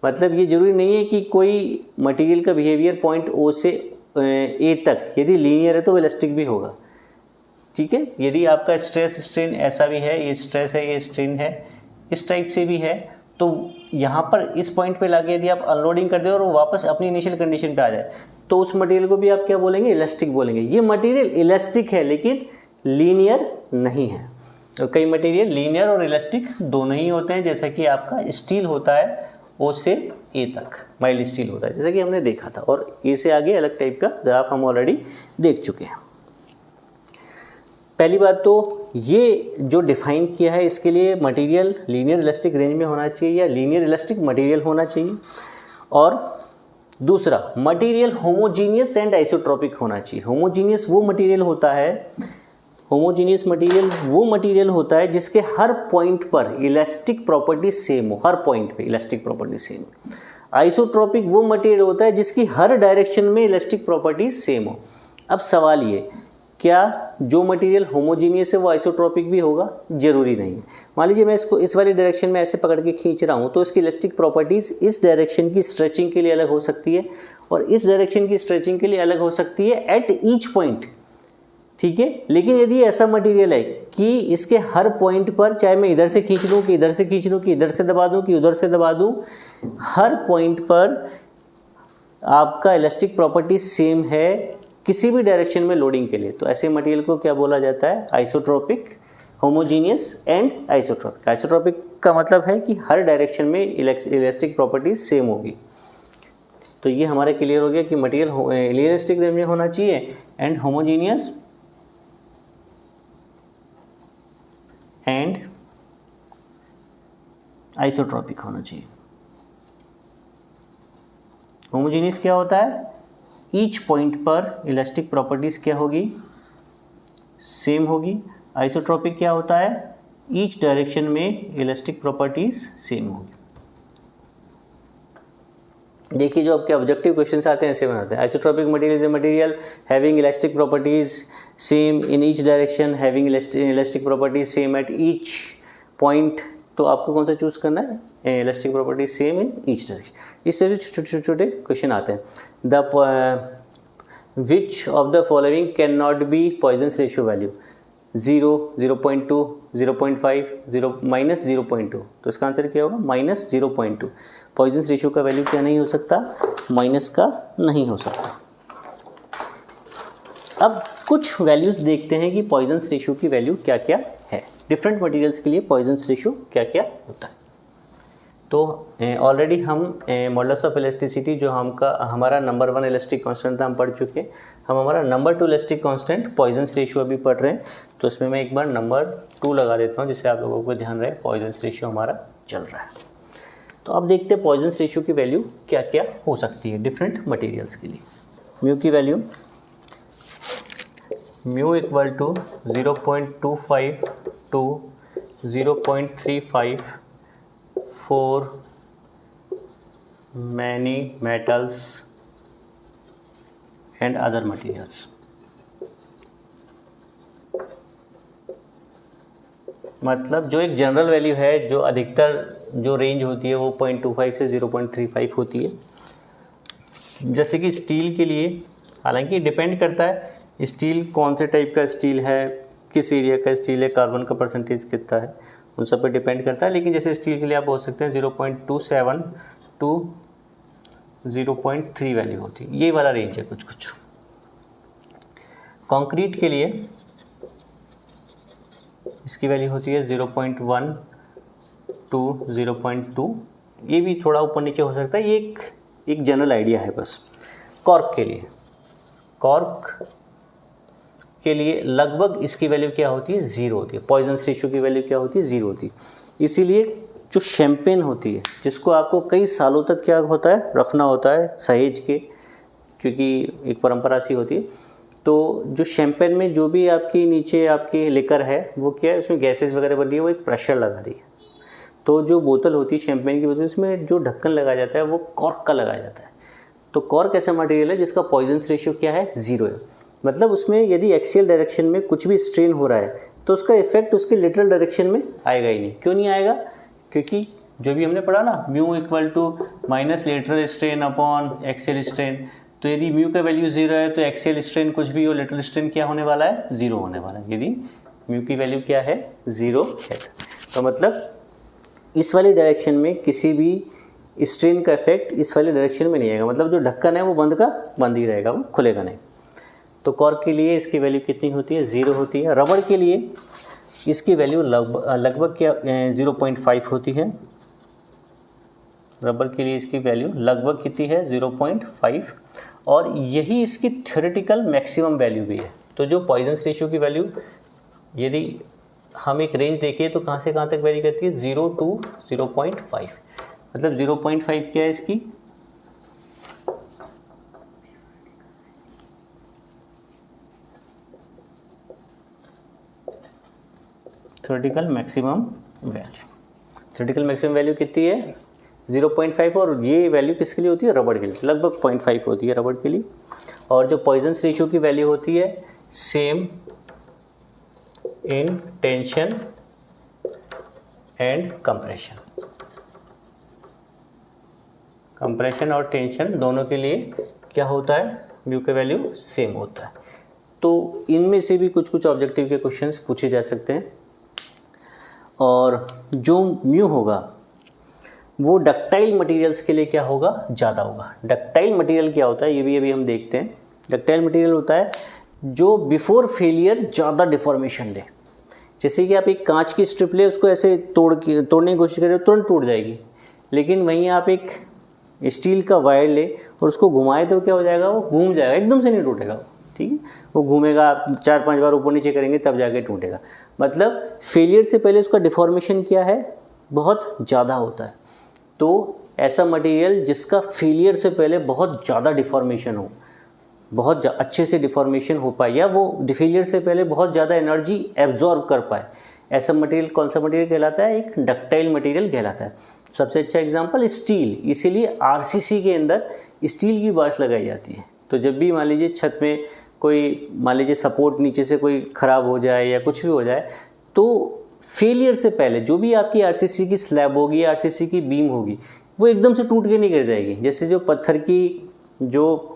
मतलब ये जरूरी नहीं है कि कोई मटेरियल का बिहेवियर पॉइंट O से A तक यदि लीनियर है तो इलास्टिक भी होगा, ठीक है। यदि आपका स्ट्रेस स्ट्रेन ऐसा भी है, ये स्ट्रेस है, ये स्ट्रेन है, इस टाइप से भी है, तो यहाँ पर इस पॉइंट पे लाके यदि आप अनलोडिंग कर दे और वो वापस अपनी इनिशियल कंडीशन पे आ जाए, तो उस मटेरियल को भी आप क्या बोलेंगे? इलास्टिक बोलेंगे। ये मटेरियल इलास्टिक है लेकिन लीनियर नहीं है। तो कई मटेरियल लीनियर और इलास्टिक दोनों ही होते हैं, जैसा कि आपका स्टील होता है O से A तक, माइल्ड स्टील होता है, जैसा कि हमने देखा था। और A से आगे अलग टाइप का ग्राफ हम ऑलरेडी देख चुके हैं। पहली बात तो ये जो डिफाइन किया है इसके लिए मटेरियल लीनियर इलास्टिक रेंज में होना चाहिए या लीनियर इलास्टिक मटेरियल होना चाहिए। और दूसरा मटेरियल होमोजीनियस एंड आइसोट्रोपिक होना चाहिए। होमोजीनियस वो मटेरियल होता है जिसके हर पॉइंट पर इलास्टिक प्रॉपर्टी सेम हो, हर पॉइंट पे इलास्टिक प्रॉपर्टी सेम। आइसोट्रोपिक वो मटेरियल होता है जिसकी हर डायरेक्शन में इलास्टिक प्रॉपर्टी सेम हो। अब सवाल ये, क्या जो मटेरियल होमोजीनियस है वो आइसोट्रोपिक भी होगा? जरूरी नहीं है। मान लीजिए मैं इसको इस वाली डायरेक्शन में ऐसे पकड़ के खींच रहा हूँ तो इसकी इलास्टिक प्रॉपर्टीज इस डायरेक्शन की स्ट्रेचिंग के लिए अलग हो सकती है और इस डायरेक्शन की स्ट्रेचिंग के लिए अलग हो सकती है एट ईच पॉइंट, ठीक है। लेकिन यदि ऐसा मटेरियल है कि इसके हर पॉइंट पर, चाहे मैं इधर से खींच लूँ कि इधर से खींच लूँ कि इधर से दबा दूँ कि उधर से दबा दूँ, हर पॉइंट पर आपका इलास्टिक प्रॉपर्टी सेम है किसी भी डायरेक्शन में लोडिंग के लिए, तो ऐसे मटेरियल को क्या बोला जाता है? Isotropic, homogeneous and isotropic. Isotropic का मतलब है कि हर डायरेक्शन में इलास्टिक प्रॉपर्टी सेम होगी। तो ये हमारा क्लियर हो गया कि मटेरियल इलास्टिक रेंज में होना चाहिए एंड होमोजीनियस एंड आइसोट्रोपिक होना चाहिए। होमोजीनियस क्या होता है? ईच पॉइंट पर इलास्टिक प्रॉपर्टीज क्या होगी? सेम होगी। आइसोट्रोपिक क्या होता है? ईच डायरेक्शन में इलास्टिक प्रॉपर्टीज सेम होगी। देखिए जो आपके ऑब्जेक्टिव क्वेश्चंस आते हैं ऐसे बनाते हैं। Isotropic material is a material having elastic properties same in each direction, having elastic properties same at each point. तो आपको कौन सा चूज करना है? Elastic property same in each direction. इस तरह छोटे छोटे क्वेश्चन आते हैं। Which of the following can not be Poisson's ratio value? 0, 0.2, 0.5, -0.2। तो इसका आंसर क्या होगा? -0.2। पॉइजन्स रेशियो का वैल्यू क्या नहीं हो सकता? माइनस का नहीं हो सकता। अब कुछ वैल्यूज देखते हैं कि पॉइजन्स रेशियो की वैल्यू क्या क्या है। डिफरेंट मटेरियल्स के लिए पॉइजन्स रेशियो क्या क्या होता है। तो ऑलरेडी हम मॉडल्स ऑफ इलास्टिसिटी जो हमारा नंबर 1 इलास्टिक कांस्टेंट था हम पढ़ चुके हैं। हम हमारा number 2 elastic constant Poisson's ratio अभी पढ़ रहे हैं। तो इसमें मैं एक बार नंबर 2 लगा देता हूँ जिससे आप लोगों को ध्यान रहे पॉइजन्स रेशियो हमारा चल रहा है। तो अब देखते हैं पॉइजन्स रेशियो की वैल्यू क्या क्या हो सकती है डिफरेंट मटेरियल्स के लिए। म्यू की value, mu equal to 0.25 to 0.35 for many metals and other materials। मतलब जो एक जनरल वैल्यू है, जो अधिकतर जो रेंज होती है वो 0.25 से 0.35 होती है। जैसे कि स्टील के लिए, हालांकि डिपेंड करता है स्टील कौन से टाइप का स्टील है, किस एरिया का स्टील है, कार्बन का परसेंटेज कितना है, उन सब पे डिपेंड करता है। लेकिन जैसे स्टील के लिए आप बोल सकते हैं 0.27 to 0.3 वैल्यू होती है, ये वाला रेंज है कुछ कुछ। कंक्रीट के लिए इसकी वैल्यू होती है 0.1 to 0.2, ये भी थोड़ा ऊपर नीचे हो सकता है, ये एक जनरल आइडिया है बस। कॉर्क के लिए लगभग इसकी वैल्यू क्या होती है? 0 होती है। पॉइजन्स रेशियो की वैल्यू क्या होती है? 0 होती है। इसीलिए जो शैंपेन होती है, जिसको आपको कई सालों तक क्या होता है? रखना होता है सहेज के, क्योंकि एक परंपरा सी होती है। तो जो शैंपेन में जो भी आपकी नीचे आपकी लिकर है वो क्या है, उसमें गैसेस वगैरह बन रही है, वो एक प्रेशर लगा दी है। तो जो बोतल होती है शैंपेन की बोतल, उसमें जो ढक्कन लगाया जाता है वो कॉर्क का लगाया जाता है। तो कॉर्क ऐसा मटेरियल है जिसका पॉइजन्स रेशियो क्या है? 0 है। मतलब उसमें यदि एक्सियल डायरेक्शन में कुछ भी स्ट्रेन हो रहा है तो उसका इफेक्ट उसके लिटरल डायरेक्शन में आएगा ही नहीं। क्यों नहीं आएगा? क्योंकि जो भी हमने पढ़ा ना, mu equal to minus lateral strain upon axial strain. तो यदि म्यू का वैल्यू 0 है तो एक्सियल स्ट्रेन कुछ भी हो, लिटरल स्ट्रेन क्या होने वाला है? 0 होने वाला है। यदि म्यू की वैल्यू क्या है? 0 है। तो मतलब इस वाली डायरेक्शन में किसी भी स्ट्रेन का इफेक्ट इस वाले डायरेक्शन में नहीं आएगा। मतलब जो ढक्कन है वो बंद ही रहेगा, वो खुलेगा नहीं। तो कॉर्क के लिए इसकी वैल्यू कितनी होती है? 0 होती है। रबड़ के लिए इसकी वैल्यू लगभग क्या 0.5 होती है। रबड़ के लिए इसकी वैल्यू लगभग कितनी है? 0.5, और यही इसकी थ्योरेटिकल मैक्सिमम वैल्यू भी है। तो जो पॉइजन्स रेशियो की वैल्यू, यदि हम एक रेंज देखें तो कहाँ से कहाँ तक वेरी करती है? 0 to 0.5। मतलब 0.5 क्या है इसकी theoretical maximum value. Theoretical maximum value कितनी है? 0.5, और ये वैल्यू किसके लिए होती है? रबड़ के लिए, लगभग 0.5 होती है रबड़ के लिए। और जो पॉइजन्स रेशियो की वैल्यू होती है same in tension and compression. Compression और टेंशन दोनों के लिए क्या होता है? म्यू का वैल्यू सेम होता है। तो इनमें से भी कुछ कुछ ऑब्जेक्टिव के क्वेश्चंस पूछे जा सकते हैं। और जो म्यू होगा वो डक्टाइल मटेरियल्स के लिए क्या होगा? ज़्यादा होगा। डक्टाइल मटेरियल क्या होता है ये भी अभी हम देखते हैं। डक्टाइल मटेरियल होता है जो बिफोर फेलियर ज़्यादा डिफॉर्मेशन ले। जैसे कि आप एक कांच की स्ट्रिप ले, उसको ऐसे तोड़ने की कोशिश करें तुरंत टूट जाएगी, लेकिन वहीं आप एक स्टील का वायर ले और उसको घुमाए तो क्या हो जाएगा? वो घूम जाएगा, एकदम से नहीं टूटेगा वो, ठीक है? वो घूमेगा, आप 4-5 बार ऊपर नीचे करेंगे तब जाके टूटेगा। मतलब फेलियर से पहले उसका डिफॉर्मेशन क्या है? बहुत ज़्यादा होता है। तो ऐसा मटेरियल जिसका फेलियर से पहले बहुत ज़्यादा डिफॉर्मेशन हो, बहुत अच्छे से डिफॉर्मेशन हो पाए, या वो फेलियर से पहले बहुत ज़्यादा एनर्जी एब्जॉर्ब कर पाए, ऐसा मटेरियल कौन सा मटेरियल कहलाता है? एक डक्टाइल मटेरियल कहलाता है। सबसे अच्छा एग्जांपल स्टील, इसीलिए आरसीसी के अंदर स्टील की बार्स लगाई जाती है। तो जब भी मान लीजिए छत में कोई, मान लीजिए सपोर्ट नीचे से कोई ख़राब हो जाए या कुछ भी हो जाए, तो फेलियर से पहले जो भी आपकी आरसीसी की स्लैब होगी, आरसीसी की बीम होगी, वो एकदम से टूट के नहीं गिर जाएगी। जैसे जो पत्थर की जो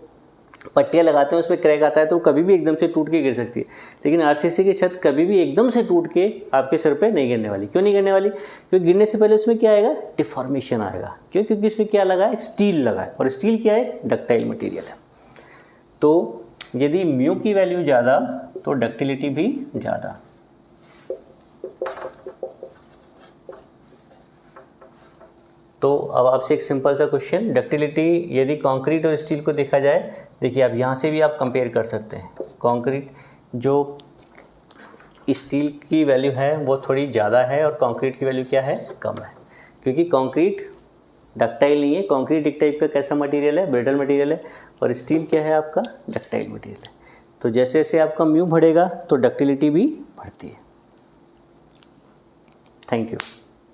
पट्टियाँ लगाते हैं उसमें क्रैक आता है तो कभी भी एकदम से टूट के गिर सकती है, लेकिन आरसीसी की छत कभी भी एकदम से टूट के आपके सिर पे नहीं गिरने वाली। क्यों नहीं गिरने वाली? क्योंकि गिरने से पहले उसमें क्या आएगा? डिफॉर्मेशन आएगा। क्यों? क्योंकि इसमें क्या लगा है? स्टील लगा है, और स्टील क्या है? डक्टाइल मटेरियल है। तो यदि म्यू की वैल्यू ज़्यादा तो डक्टिलिटी भी ज़्यादा। तो अब आपसे एक सिंपल सा क्वेश्चन, डक्टिलिटी यदि कंक्रीट और स्टील को देखा जाए, देखिए आप यहाँ से भी आप कंपेयर कर सकते हैं। कंक्रीट, जो स्टील की वैल्यू है वो थोड़ी ज़्यादा है और कंक्रीट की वैल्यू क्या है? कम है, क्योंकि कंक्रीट डक्टाइल नहीं है। कंक्रीट एक टाइप का कैसा मटेरियल है? ब्रिटल मटेरियल है, और स्टील क्या है आपका? डक्टाइल मटेरियल है। तो जैसे जैसे आपका म्यू बढ़ेगा तो डक्टिलिटी भी बढ़ती है। Thank you.